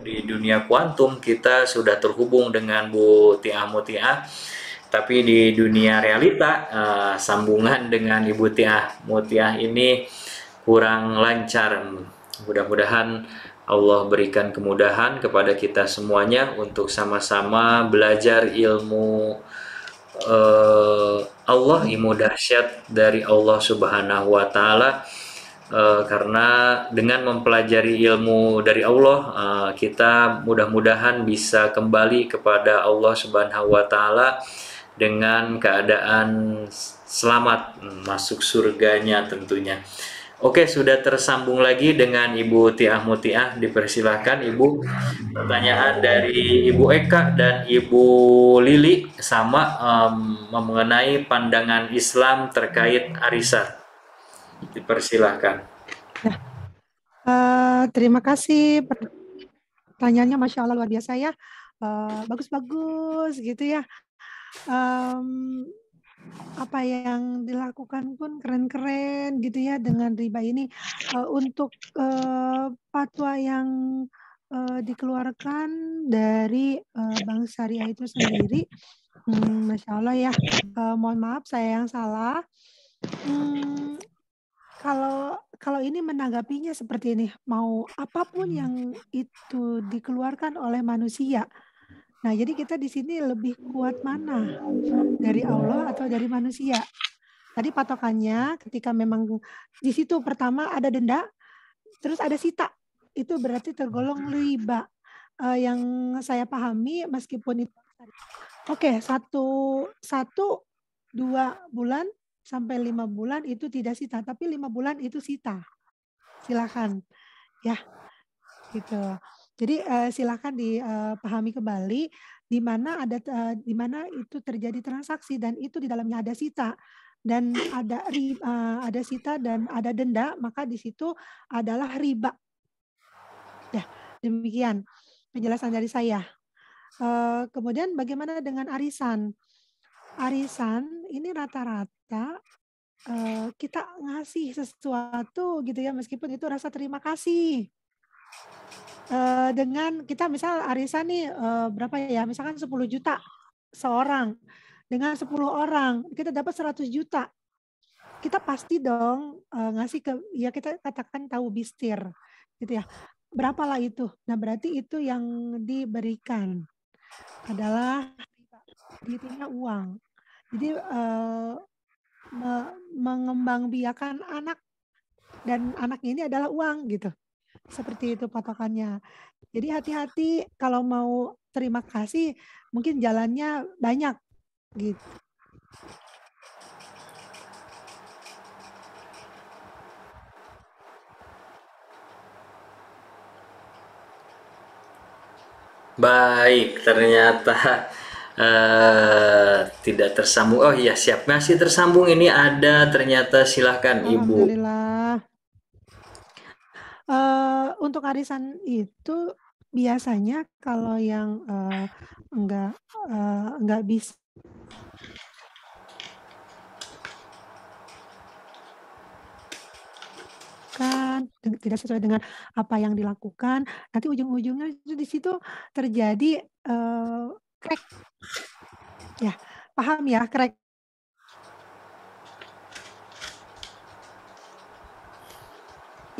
di dunia kuantum kita sudah terhubung dengan Bu Tiah Mutia, tapi di dunia realita sambungan dengan Ibu Tiah Mutia ini kurang lancar. Mudah-mudahan Allah berikan kemudahan kepada kita semuanya untuk sama-sama belajar ilmu Allah, ilmu dahsyat dari Allah Subhanahu wa Ta'ala. Karena dengan mempelajari ilmu dari Allah, kita mudah-mudahan bisa kembali kepada Allah Subhanahu wa Ta'ala dengan keadaan selamat masuk surganya tentunya. Oke, sudah tersambung lagi dengan Ibu Tiah Mutiah. Dipersilahkan Ibu, pertanyaan dari Ibu Eka dan Ibu Lili sama mengenai pandangan Islam terkait arisan. Dipersilahkan. terima kasih. Pertanyaannya Masya Allah luar biasa ya. Bagus-bagus gitu ya. Apa yang dilakukan pun keren-keren gitu ya dengan riba ini. Untuk fatwa yang dikeluarkan dari Bank Syariah itu sendiri, Masya Allah ya. Mohon maaf saya yang salah. Kalau ini menanggapinya seperti ini, mau apapun yang itu dikeluarkan oleh manusia. Nah, jadi kita di sini lebih kuat mana? Dari Allah atau dari manusia? Tadi patokannya ketika memang di situ pertama ada denda, terus ada sita. Itu berarti tergolong riba. Yang saya pahami meskipun itu oke, 2 bulan sampai 5 bulan itu tidak sita, tapi 5 bulan itu sita. Silakan ya, gitu. Jadi silakan dipahami kembali di mana itu terjadi transaksi dan itu di dalamnya ada sita dan ada sita dan ada denda, maka di situ adalah riba. Ya, demikian penjelasan dari saya. Kemudian bagaimana dengan arisan? Arisan ini rata-rata kita ngasih sesuatu gitu ya, meskipun itu rasa terima kasih. Dengan kita misal arisan nih berapa ya, misalkan 10 juta seorang, dengan 10 orang kita dapat 100 juta. Kita pasti dong ngasih ya kita katakan tahu bistir gitu ya. Berapalah itu? Nah, berarti itu yang diberikan adalah dirinya uang. Jadi mengembangbiakan anak dan anaknya ini adalah uang gitu. Seperti itu patokannya. Jadi hati-hati kalau mau terima kasih, mungkin jalannya banyak gitu. Baik, ternyata tidak tersambung. Oh iya, siap. Masih tersambung ini ada ternyata. Silahkan Ibu. Alhamdulillah. Untuk arisan itu biasanya kalau yang enggak bisa kan tidak sesuai dengan apa yang dilakukan, nanti ujung-ujungnya itu di situ terjadi crack. Ya, paham ya, correct.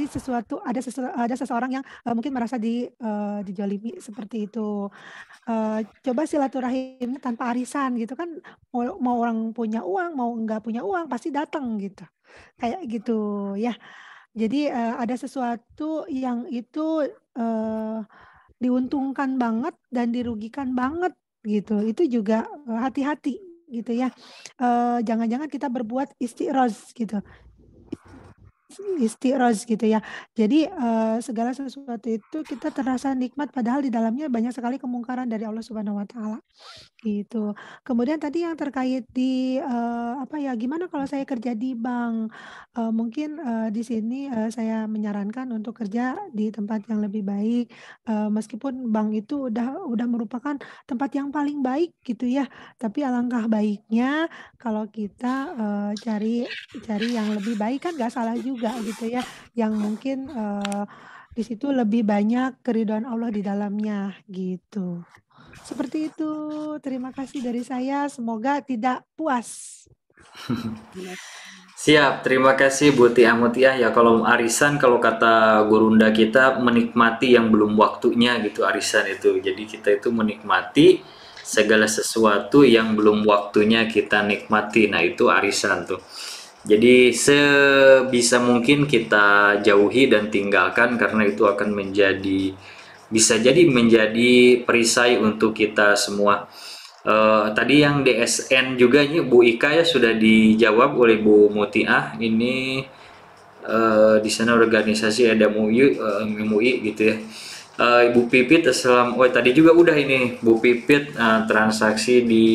Sesuatu ada seseorang yang mungkin merasa dijolimi seperti itu. Coba silaturahimnya tanpa arisan gitu kan, mau orang punya uang mau nggak punya uang pasti datang gitu, kayak gitu ya. Jadi ada sesuatu yang itu eh, diuntungkan banget dan dirugikan banget gitu. Itu juga hati-hati gitu ya. Jangan-jangan kita berbuat istiqroz gitu. Istiqroz gitu ya. Jadi segala sesuatu itu kita terasa nikmat padahal di dalamnya banyak sekali kemungkaran dari Allah Subhanahu wa taala. Gitu. Kemudian tadi yang terkait di apa ya, gimana kalau saya kerja di bank? Mungkin di sini saya menyarankan untuk kerja di tempat yang lebih baik, meskipun bank itu udah merupakan tempat yang paling baik gitu ya. Tapi alangkah baiknya kalau kita cari cari yang lebih baik kan nggak salah juga gitu ya. Yang mungkin di situ lebih banyak keridhaan Allah di dalamnya gitu. Seperti itu. Terima kasih dari saya. Semoga tidak puas. Siap, terima kasih Bu Tia Mutia. Ya kalau arisan, kalau kata gurunda kita menikmati yang belum waktunya gitu arisan itu. Jadi kita itu menikmati segala sesuatu yang belum waktunya kita nikmati. Nah itu arisan tuh. Jadi sebisa mungkin kita jauhi dan tinggalkan karena itu akan bisa jadi menjadi perisai untuk kita semua. Tadi yang DSN juga ini Bu Ika ya sudah dijawab oleh Bu Mutiah. Ini di sana organisasi ada MUI gitu ya. Ibu Pipit, tadi juga udah ini Bu Pipit, transaksi di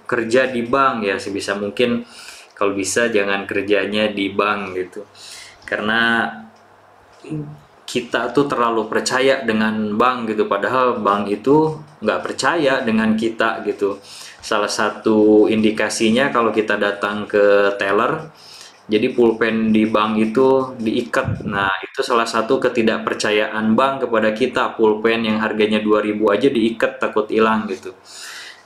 kerja di bank ya sebisa mungkin kalau bisa jangan kerjanya di bank gitu. Karena kita tuh terlalu percaya dengan bank gitu, padahal bank itu nggak percaya dengan kita gitu. Salah satu indikasinya kalau kita datang ke teller, jadi pulpen di bank itu diikat. Nah, itu salah satu ketidakpercayaan bank kepada kita, pulpen yang harganya 2.000 aja diikat takut hilang gitu.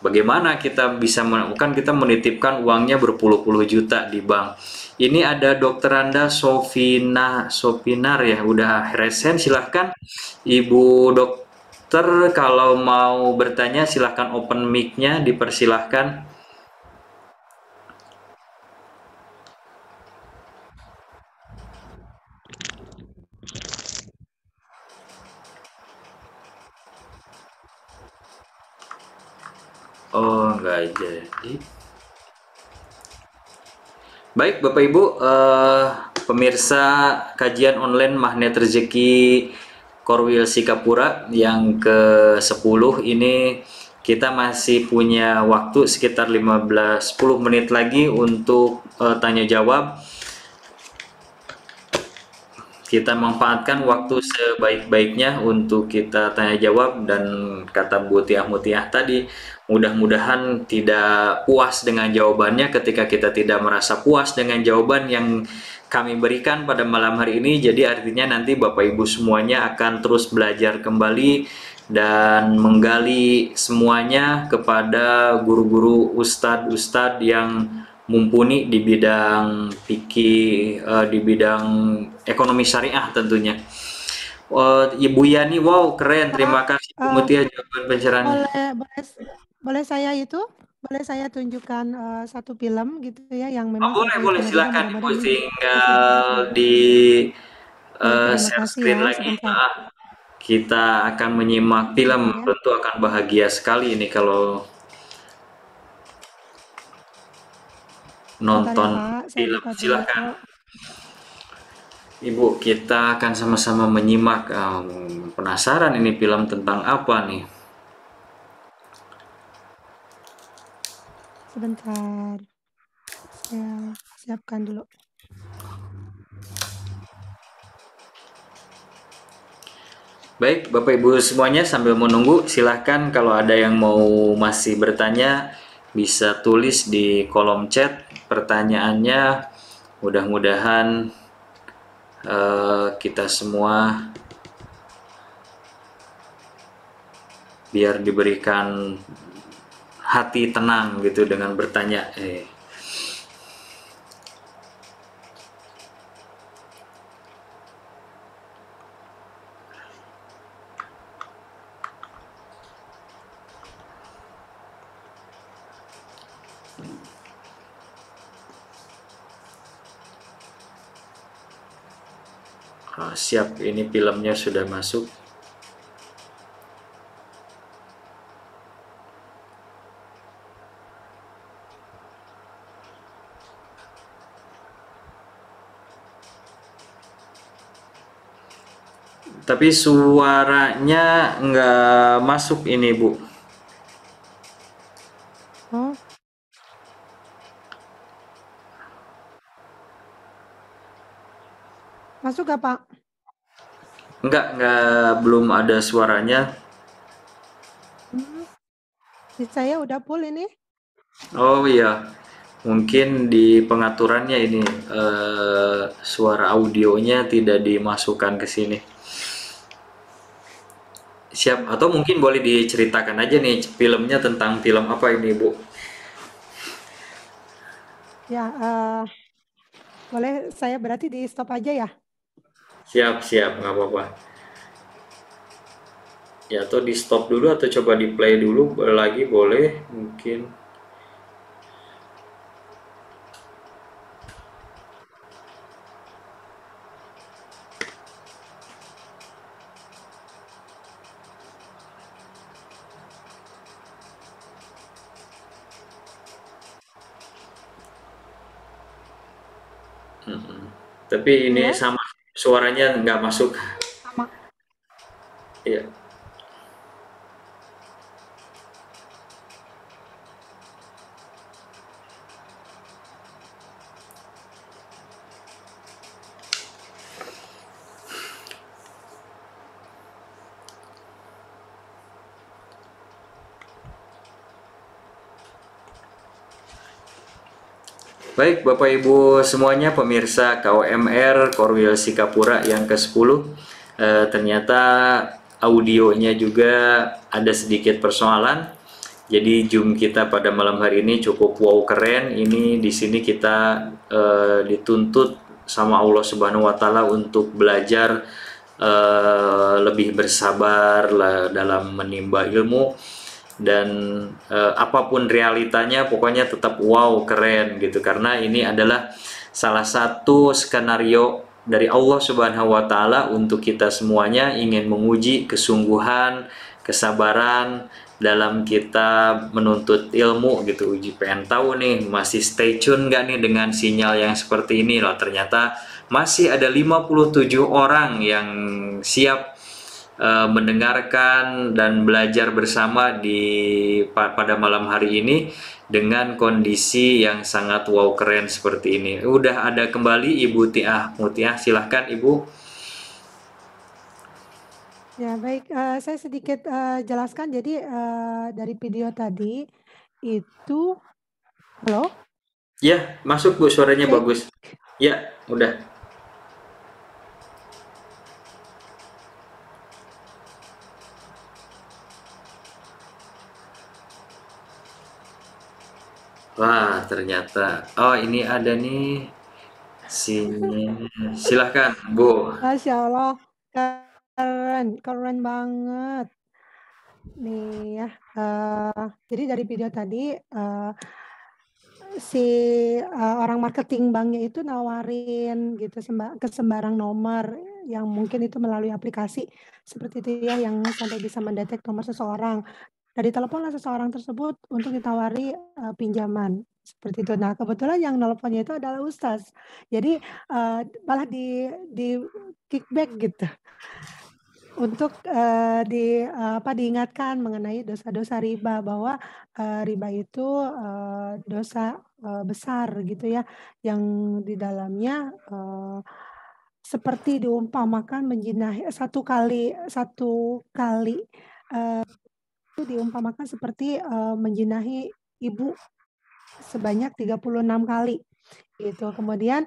Bagaimana kita bisa melakukan, kita menitipkan uangnya berpuluh-puluh juta di bank. Ini ada Dokter Anda Sofinar ya, udah resen. Silahkan Ibu Dokter kalau mau bertanya silahkan open mic-nya, dipersilahkan. Oh, nggak jadi. Baik, Bapak Ibu, pemirsa kajian online Magnet Rezeki Korwil Sikapura yang ke-10 ini kita masih punya waktu sekitar 10 menit lagi untuk tanya jawab. Kita manfaatkan waktu sebaik-baiknya untuk kita tanya jawab, dan kata Bu Tiah Mutiah tadi, mudah-mudahan tidak puas dengan jawabannya. Ketika kita tidak merasa puas dengan jawaban yang kami berikan pada malam hari ini, jadi artinya nanti Bapak Ibu semuanya akan terus belajar kembali dan menggali semuanya kepada guru-guru ustadz-ustadz yang mumpuni di bidang fikih, di bidang ekonomi syariah tentunya. Ibu Yani, wow keren, terima kasih Bu Mutia jawaban pencerahannya. Boleh saya tunjukkan satu film gitu ya yang Oh, memang boleh terkait boleh akidah, silakan Ibu, mudah-mudahan ini bisa tinggal bermanfaat. di Terima share kasih screen ya, lagi. sebentar. Kita akan menyimak film, Sebentar ya. tentu akan bahagia sekali ini kalau Sebentar ya nonton Pak, saya film. buka dulu. Silakan Ibu, kita akan sama-sama menyimak. Penasaran ini film tentang apa nih? Sebentar, saya siapkan dulu. Baik, Bapak Ibu semuanya, sambil menunggu, silahkan kalau ada yang mau masih bertanya, bisa tulis di kolom chat pertanyaannya. Mudah-mudahan kita semua biar diberikan hati tenang gitu dengan bertanya. Siap, ini filmnya sudah masuk. Tapi suaranya nggak masuk ini, Bu. Oh, masuk gak Pak? Nggak, belum ada suaranya. Di saya udah full ini. Oh iya, mungkin di pengaturannya ini suara audionya tidak dimasukkan ke sini. Siap, atau mungkin boleh diceritakan aja nih filmnya tentang film apa ini, Bu? Ya, boleh saya berarti di stop aja ya? Siap, nggak apa-apa. Ya, atau di stop dulu atau coba di play dulu lagi boleh, mungkin. Tapi ini Ya, sama suaranya nggak masuk. sama. Iya. Baik, Bapak Ibu semuanya, pemirsa KOMR Korwil Sikapura yang ke-10, ternyata audionya juga ada sedikit persoalan. Jadi Zoom kita pada malam hari ini cukup wow keren. Ini di sini kita dituntut sama Allah Subhanahu wa taala untuk belajar lebih bersabar dalam menimba ilmu, dan apapun realitanya pokoknya tetap wow keren gitu, karena ini adalah salah satu skenario dari Allah Subhanahu wa taala untuk kita semuanya, ingin menguji kesungguhan, kesabaran dalam kita menuntut ilmu gitu. Uji pengen tahu nih, masih stay tune nggak nih dengan sinyal yang seperti ini loh. Ternyata masih ada 57 orang yang siap mendengarkan dan belajar bersama pada malam hari ini dengan kondisi yang sangat wow keren seperti ini. Udah ada kembali Ibu Tiah Mutiah, silahkan Ibu. Ya, baik. Saya sedikit jelaskan. Jadi dari video tadi itu, halo, Ya, masuk Bu, suaranya cek. bagus. Ya, udah. Wah, ternyata. Oh, ini ada nih sini. Silahkan Bu. Masya Allah, keren banget. Nih ya, jadi dari video tadi si orang marketing banknya itu nawarin gitu ke sembarang nomor yang mungkin itu melalui aplikasi seperti itu ya, yang sampai bisa mendetek nomor seseorang. Dari teleponlah seseorang tersebut untuk ditawari pinjaman seperti itu. Nah, kebetulan yang nelponnya itu adalah Ustaz. Jadi malah di kickback gitu untuk diingatkan mengenai dosa-dosa riba, bahwa riba itu dosa besar gitu ya, yang di dalamnya seperti diumpamakan menjinahi satu kali itu diumpamakan seperti menjinahi ibu sebanyak 36 kali gitu. Kemudian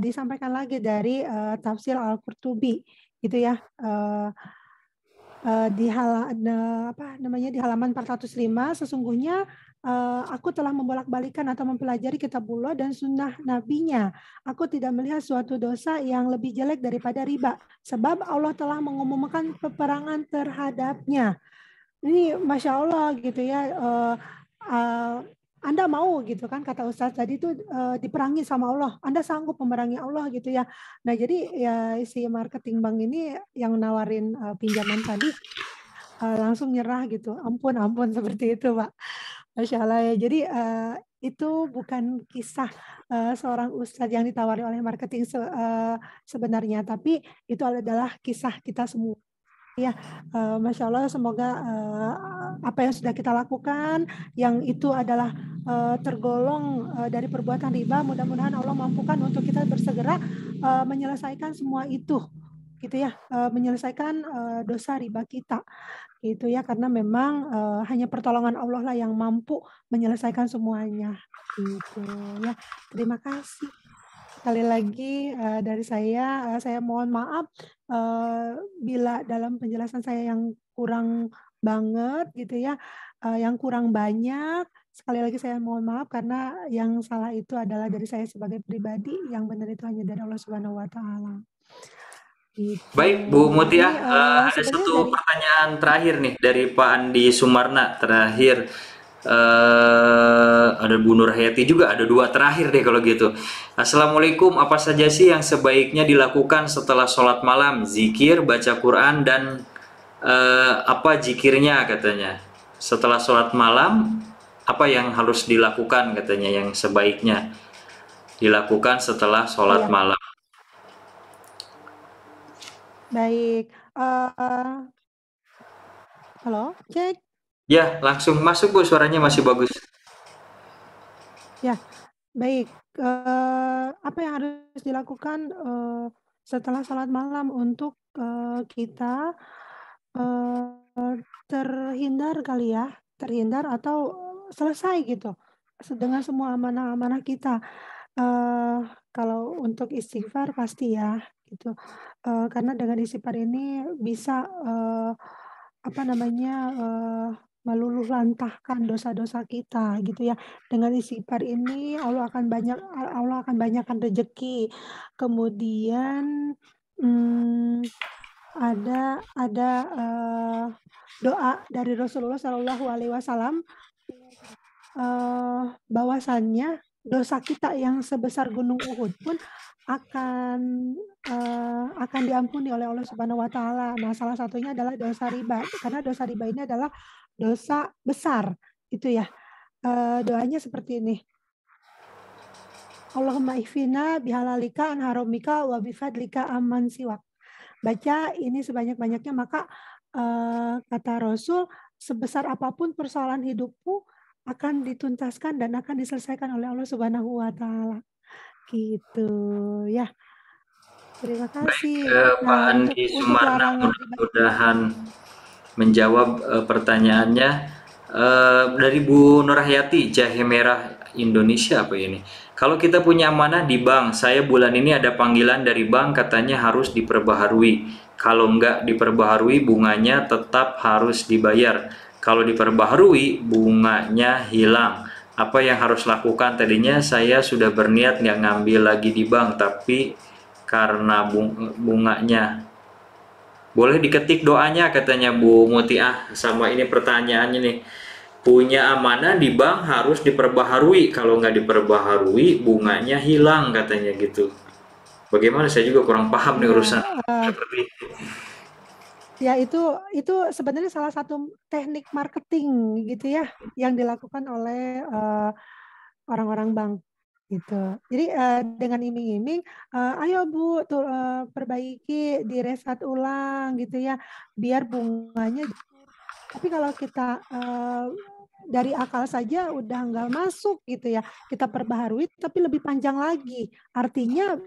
disampaikan lagi dari tafsir Al-Qurtubi gitu ya. di halaman 405, sesungguhnya aku telah membolak-balikan atau mempelajari kitabullah dan sunnah nabinya. Aku tidak melihat suatu dosa yang lebih jelek daripada riba, sebab Allah telah mengumumkan peperangan terhadapnya. Ini Masya Allah gitu ya. Anda mau gitu kan, kata Ustadz tadi itu diperangi sama Allah. Anda sanggup memerangi Allah gitu ya. Nah jadi ya si marketing bank ini yang nawarin pinjaman tadi langsung nyerah gitu. Ampun seperti itu Pak. Masya Allah ya. Jadi itu bukan kisah seorang ustadz yang ditawari oleh marketing sebenarnya, tapi itu adalah kisah kita semua. Ya, Masya Allah, semoga apa yang sudah kita lakukan, yang itu adalah tergolong dari perbuatan riba, mudah-mudahan Allah mampukan untuk kita bersegera menyelesaikan semua itu, gitu ya, menyelesaikan dosa riba kita, gitu ya, karena memang hanya pertolongan Allah lah yang mampu menyelesaikan semuanya, gitu ya. Terima kasih. Sekali lagi dari saya mohon maaf bila dalam penjelasan saya yang kurang banget gitu ya, yang kurang banyak. Sekali lagi saya mohon maaf karena yang salah itu adalah dari saya sebagai pribadi, yang benar itu hanya dari Allah Subhanahu wa Ta'ala. Gitu. Baik, Bu Mutia, Jadi, ada sebenarnya satu dari pertanyaan terakhir nih dari Pak Andi Sumarna terakhir. Ada Bu Nur Hayati juga, ada dua terakhir deh kalau gitu. Assalamualaikum, apa saja sih yang sebaiknya dilakukan setelah sholat malam? Zikir, baca Quran, dan apa zikirnya katanya? Setelah sholat malam, apa yang harus dilakukan katanya yang sebaiknya dilakukan setelah sholat Iya. malam? Baik. Halo, cek. Ya, langsung masuk Bu, suaranya masih bagus. Ya, baik. Apa yang harus dilakukan setelah sholat malam untuk kita terhindar kali ya, terhindar atau selesai gitu dengan semua amanah-amanah kita. Kalau untuk istighfar pasti ya, gitu. Karena dengan istighfar ini bisa meluluh lantahkan dosa-dosa kita gitu ya. Dengan istighfar ini Allah akan banyakkan rezeki. Kemudian ada doa dari Rasulullah Shallallahu Alaihi Wasallam bahwasannya dosa kita yang sebesar gunung Uhud pun akan diampuni oleh Allah Subhanahu wa Ta'ala. Nah, salah satunya adalah dosa riba, karena dosa riba ini adalah dosa besar, itu ya. Doanya seperti ini. Allahumma ihfina bihalalika an haramika wa bifadlika amman siwak. Baca ini sebanyak-banyaknya, maka kata Rasul, sebesar apapun persoalan hidupmu akan dituntaskan dan akan diselesaikan oleh Allah Subhanahu wa Ta'ala. Gitu ya. Terima kasih. Baik, Pak Andi Sumarna mudah-mudahan menjawab pertanyaannya. Dari Bu Nurhayati, Jahe Merah Indonesia apa ini? Kalau kita punya amanah di bank, saya bulan ini ada panggilan dari bank katanya harus diperbaharui. Kalau nggak diperbaharui, bunganya tetap harus dibayar. Kalau diperbaharui, bunganya hilang. Apa yang harus lakukan? Tadinya saya sudah berniat nggak ngambil lagi di bank, tapi karena bunganya. Boleh diketik doanya katanya Bu Mutiah. Sama ini pertanyaannya nih. Punya amanah di bank harus diperbaharui. Kalau nggak diperbaharui, bunganya hilang katanya gitu. Bagaimana? Saya juga kurang paham nih urusan seperti itu. Ya, itu sebenarnya salah satu teknik marketing gitu ya yang dilakukan oleh orang-orang bank gitu. Jadi dengan iming-iming, ayo Bu perbaiki, direset ulang gitu ya, biar bunganya. Tapi kalau kita dari akal saja udah nggak masuk gitu ya, kita perbaharui tapi lebih panjang lagi. Artinya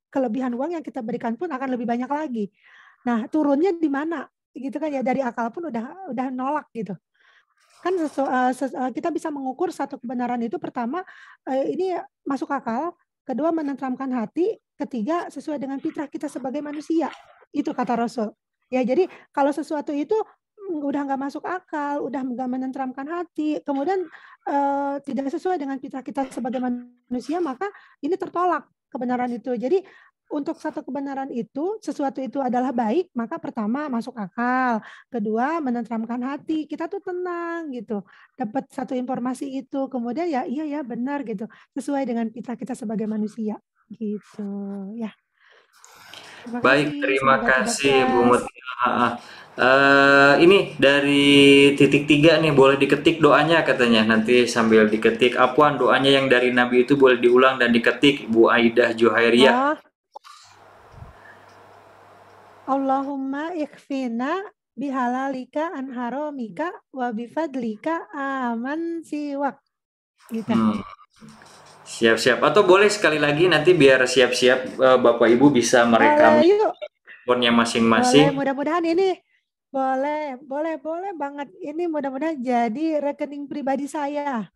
kelebihan uang yang kita berikan pun akan lebih banyak lagi. Nah, turunnya di mana? Gitu kan ya, dari akal pun udah nolak gitu. Kan kita bisa mengukur satu kebenaran itu, pertama ini masuk akal, kedua menenteramkan hati, ketiga sesuai dengan fitrah kita sebagai manusia. Itu kata Rasul. Ya, jadi kalau sesuatu itu udah nggak masuk akal, udah nggak menenteramkan hati, kemudian tidak sesuai dengan fitrah kita sebagai manusia, maka ini tertolak kebenaran itu. Jadi untuk satu kebenaran itu, sesuatu itu adalah baik, maka pertama masuk akal, kedua menenteramkan hati, kita tuh tenang gitu, dapat satu informasi itu, kemudian ya iya ya benar gitu, sesuai dengan fitrah kita sebagai manusia gitu ya. Terima Baik, kasih, terima semoga tidak kasih Bu puas. Mutia. Ini dari titik 3 nih, boleh diketik doanya katanya. Nanti sambil diketik, Afwan, doanya yang dari Nabi itu boleh diulang dan diketik, Bu Aidah Juhairiyah. Oh, Allahumma ikfina bihalalika an haramika wa bifadlika aman siwak. Gitu. Siap-siap. Atau boleh sekali lagi nanti biar siap-siap Bapak Ibu bisa merekam Boleh yuk. handphonenya Boleh, masing-masing. mudah-mudahan ini boleh banget. Ini mudah-mudahan jadi rekening pribadi saya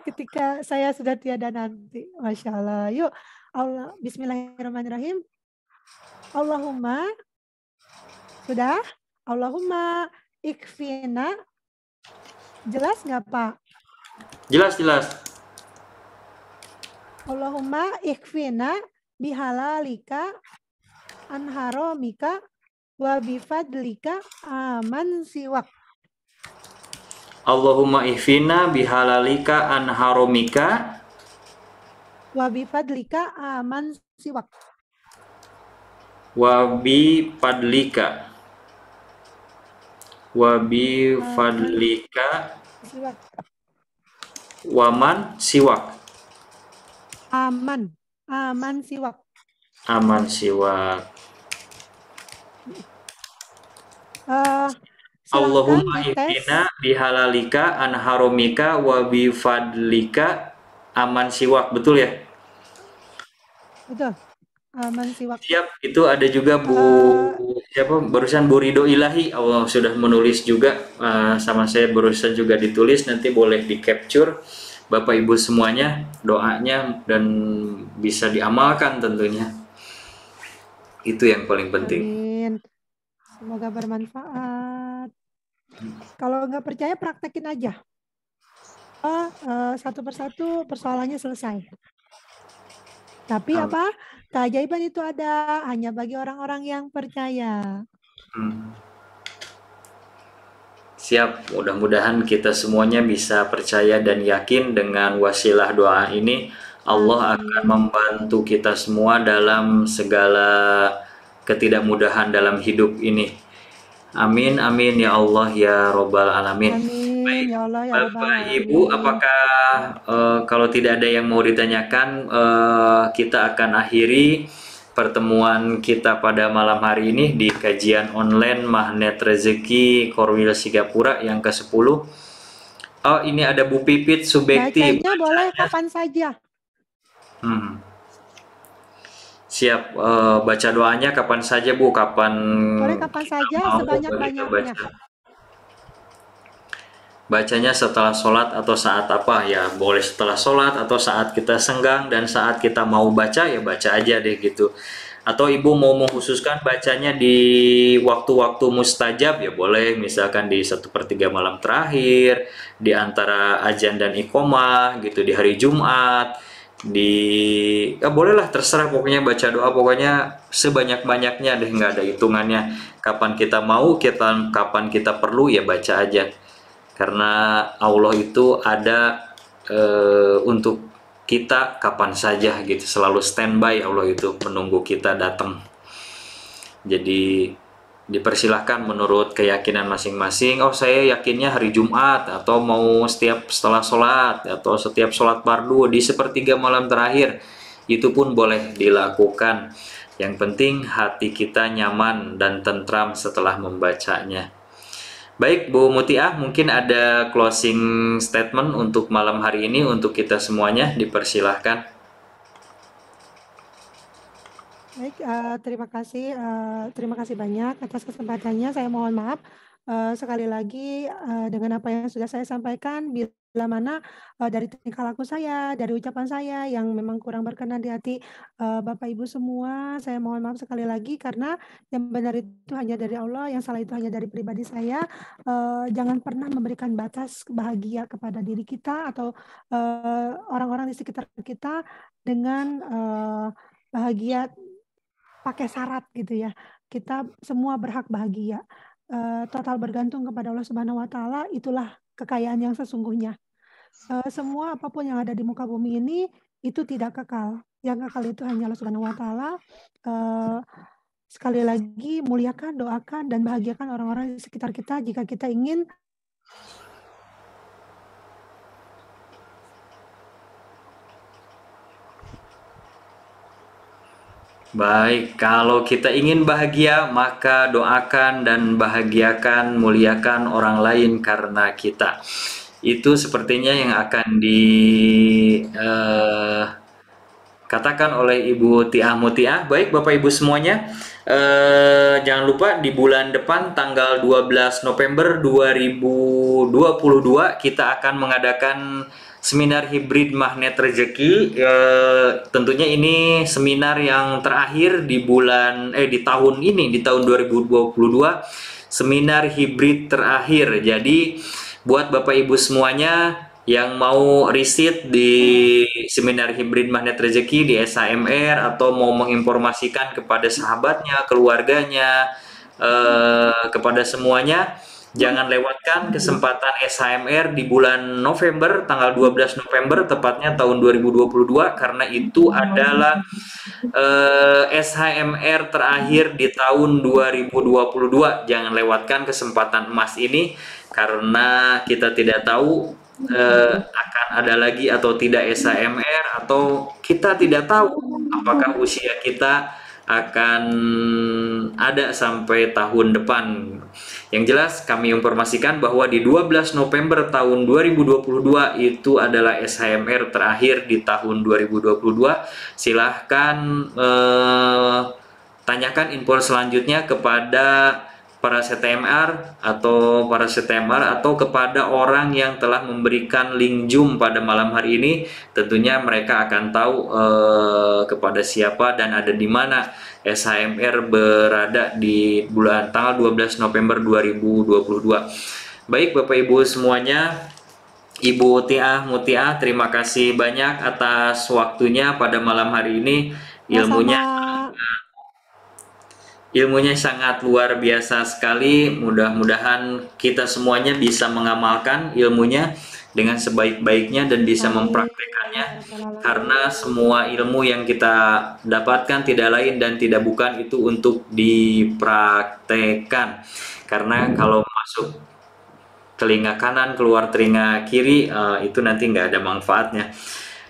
ketika saya sudah tiada nanti. Masya Allah. Yuk, Allah, Bismillahirrahmanirrahim. Allahumma, sudah? Allahumma ikfina. Jelas nggak Pak? Jelas. Allahumma ikfina bihalalika an haramika wa bifadlika aman siwak. Allahumma ihfina bihalalika an haromika Wa bifadlika aman siwak. wabi padlika Siwak. waman siwak. Aman siwak. Aman siwak. Allahumma ihfina bihalalika an haromika wabi fadlika aman siwak. Betul ya? Betul. Aman siwak. Siap, itu ada juga siapa barusan Bu Ridho Ilahi, Allah sudah menulis juga sama saya barusan juga ditulis, nanti boleh di capture Bapak Ibu semuanya doanya dan bisa diamalkan tentunya. Itu yang paling penting. Amin. Semoga bermanfaat. Kalau nggak percaya praktekin aja. Satu persatu persoalannya selesai. Tapi apa? Keajaiban itu ada hanya bagi orang-orang yang percaya. Siap, mudah-mudahan kita semuanya bisa percaya dan yakin dengan wasilah doa ini Allah akan membantu kita semua dalam segala ketidakmudahan dalam hidup ini. Amin, amin ya Allah ya Robbal Alamin. Amin Baik, ya Allah ya Rabbal Bapak Alamin. Ibu, apakah kalau tidak ada yang mau ditanyakan, kita akan akhiri pertemuan kita pada malam hari ini di kajian online Magnet Rezeki Korwil Sigapura yang ke-10. Oh, ini ada Bu Pipit Subekti. Bacanya boleh kapan saja. Siap, baca doanya kapan saja Bu, Boleh kapan saja, sebanyak-banyaknya. Bacanya setelah sholat atau saat apa ya, boleh setelah sholat atau saat kita senggang, dan saat kita mau baca ya baca aja deh gitu. Atau Ibu mau mengkhususkan bacanya di waktu-waktu mustajab ya boleh, misalkan di 1/3 malam terakhir, di antara azan dan iqomah gitu, di hari Jumat, bolehlah, terserah, pokoknya baca doa pokoknya sebanyak-banyaknya deh, nggak ada hitungannya. Kapan kita mau, kapan kita perlu ya baca aja, karena Allah itu ada untuk kita kapan saja gitu, selalu standby Allah itu menunggu kita datang. Jadi dipersilahkan menurut keyakinan masing-masing. Oh, saya yakinnya hari Jumat, atau mau setiap setelah sholat, atau setiap sholat fardu di 1/3 malam terakhir, itu pun boleh dilakukan. Yang penting hati kita nyaman dan tentram setelah membacanya. Baik Bu Mutiah, mungkin ada closing statement untuk malam hari ini untuk kita semuanya, dipersilahkan. Baik, terima kasih banyak atas kesempatannya. Saya mohon maaf sekali lagi dengan apa yang sudah saya sampaikan. bila mana dari tingkah laku saya, dari ucapan saya yang memang kurang berkenan di hati Bapak Ibu semua, saya mohon maaf sekali lagi karena yang benar itu hanya dari Allah, yang salah itu hanya dari pribadi saya. Jangan pernah memberikan batas bahagia kepada diri kita atau orang-orang di sekitar kita dengan bahagia pakai syarat gitu ya. Kita semua berhak bahagia. Total bergantung kepada Allah Subhanahu wa taala, itulah kekayaan yang sesungguhnya. Semua apapun yang ada di muka bumi ini itu tidak kekal. Yang kekal itu hanya Allah Subhanahu wa taala. Sekali lagi muliakan, doakan dan bahagiakan orang-orang di sekitar kita jika kita ingin Baik, kalau kita ingin bahagia, maka doakan dan bahagiakan, muliakan orang lain karena kita. Itu sepertinya yang akan dikatakan oleh Ibu Tiah Mutiah. Baik, Bapak Ibu semuanya, jangan lupa di bulan depan tanggal 12 November 2022 kita akan mengadakan seminar hibrid magnet rezeki. Tentunya ini seminar yang terakhir di tahun ini, di tahun 2022, seminar hibrid terakhir. Jadi buat Bapak Ibu semuanya yang mau riset di seminar hibrid magnet rezeki di SHMR atau mau menginformasikan kepada sahabatnya, keluarganya, kepada semuanya, jangan lewatkan kesempatan SHMR di bulan November, tanggal 12 November tepatnya tahun 2022, karena itu adalah SHMR terakhir di tahun 2022. Jangan lewatkan kesempatan emas ini karena kita tidak tahu akan ada lagi atau tidak SHMR, atau kita tidak tahu apakah usia kita akan ada sampai tahun depan. Yang jelas kami informasikan bahwa di 12 November tahun 2022 itu adalah SHMR terakhir di tahun 2022. Silahkan tanyakan info selanjutnya kepada para CTMR atau kepada orang yang telah memberikan link Zoom pada malam hari ini. Tentunya mereka akan tahu kepada siapa dan ada di mana SHMR berada di tanggal 12 November 2022. Baik Bapak Ibu semuanya, Ibu Tiah Mutiah, terima kasih banyak atas waktunya pada malam hari ini. Ilmunya sangat luar biasa sekali. Mudah-mudahan kita semuanya bisa mengamalkan ilmunya dengan sebaik-baiknya dan bisa mempraktekannya, karena semua ilmu yang kita dapatkan tidak lain dan tidak bukan itu untuk dipraktekkan. Karena kalau masuk telinga kanan keluar telinga kiri, itu nanti nggak ada manfaatnya.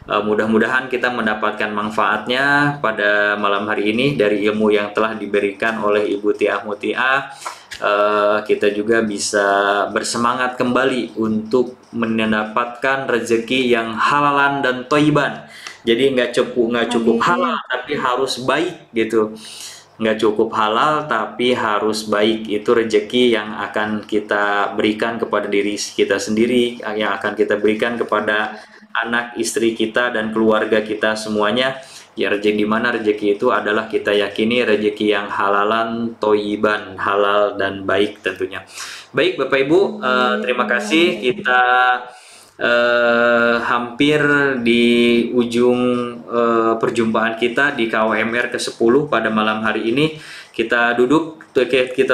Mudah-mudahan kita mendapatkan manfaatnya pada malam hari ini dari ilmu yang telah diberikan oleh Ibu Tiah Mutiah. Kita juga bisa bersemangat kembali untuk mendapatkan rezeki yang halalan dan thayyiban. Jadi nggak cukup halal tapi harus baik gitu. Nggak cukup halal tapi harus baik. Itu rezeki yang akan kita berikan kepada diri kita sendiri, yang akan kita berikan kepada anak, istri kita dan keluarga kita semuanya. Ya, rezeki di mana rezeki itu adalah kita yakini rezeki yang halalan, thayyiban, halal dan baik tentunya. Baik Bapak Ibu, terima kasih. Kita hampir di ujung perjumpaan kita di KWMR ke-10 pada malam hari ini. Kita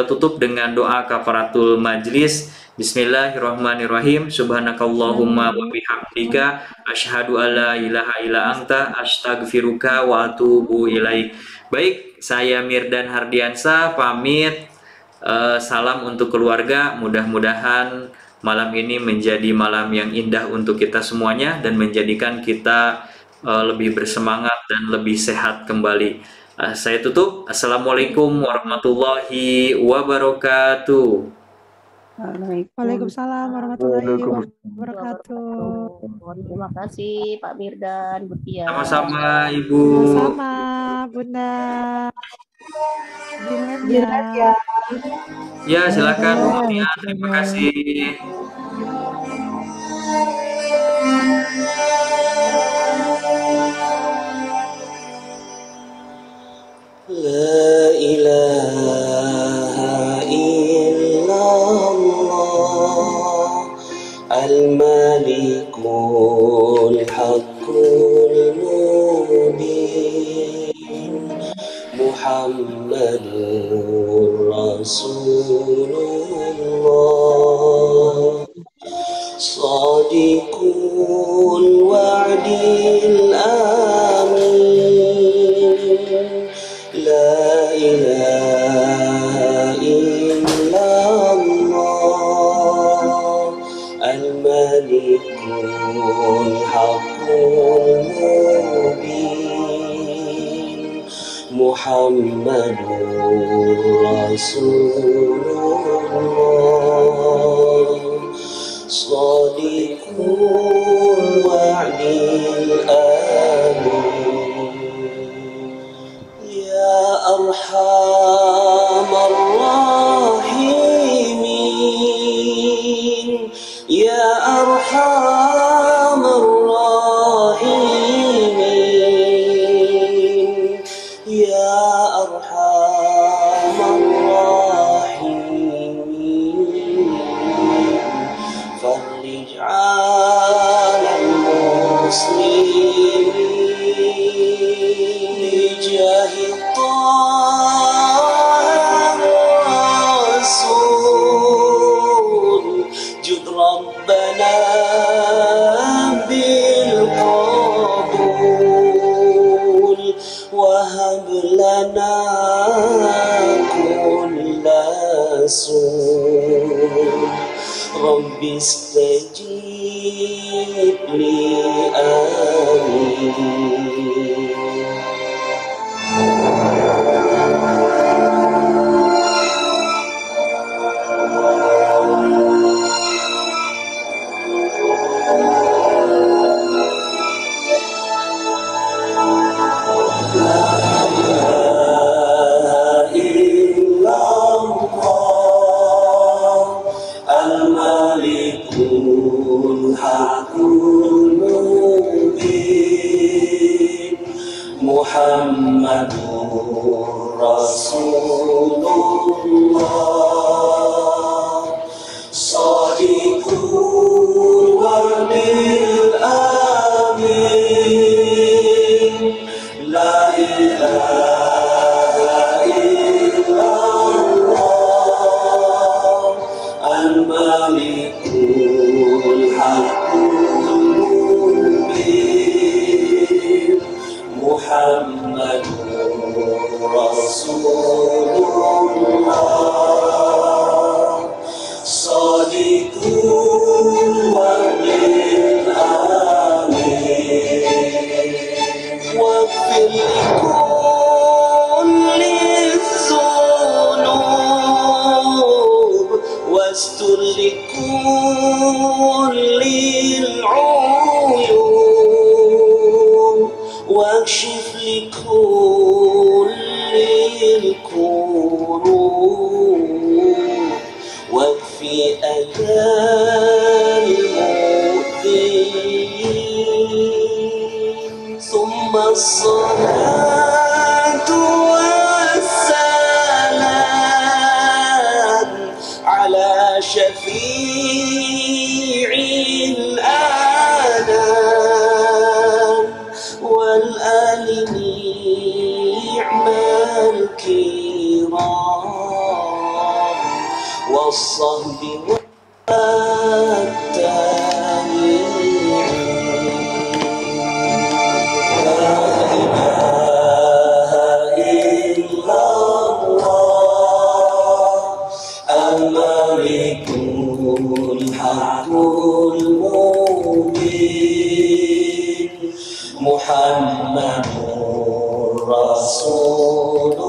tutup dengan doa kafaratul majlis. Bismillahirrahmanirrahim. Subhanakallahumma wa bihamdika asyhadu alla ilaha illa anta astaghfiruka wa atubu ilaik. Baik, saya Mirdan Hardiansa pamit. Salam untuk keluarga. Mudah-mudahan malam ini menjadi malam yang indah untuk kita semuanya dan menjadikan kita lebih bersemangat dan lebih sehat kembali. Saya tutup. Assalamualaikum warahmatullahi wabarakatuh. Waalaikumsalam warahmatullahi wabarakatuh. Terima kasih Pak Mirdan, Bu Tia. Sama-sama Ibu. Sama Bunda. Dilihat ya. Ya, silakan Bu Tia. Terima kasih. haqqul mubin Muhammadur Rasulullah Shadiqul wa'dil amin Ya Arhamar Rahimin Ya Arhamar Rahimin Ya Arhamar Rahimin Farij 'alal muslimin bijahi Rasul Jud Rabbana bil qabul Wahab lana kulla sul Rabbi istajib li amin Al-Malikul Haqqul Mubin Muhammadur Rasulullah Shadiqul wa'dil amin La ilaha illallah Al-Malikul Haqqul Mubin Muhammadur Rasulullah Shadiqul wa'dil amin Waghfir likulli dhunub Wastur likulli al-uyub Wakshif likulli al-kurub Wakfi adal mu'dhin Thumma as-salatu was-salam Ala syafi'il anam Wal ali ni'mal kiram Was-sahbi Al-Malikul Haqqul Mubin Muhammadur Rasulullah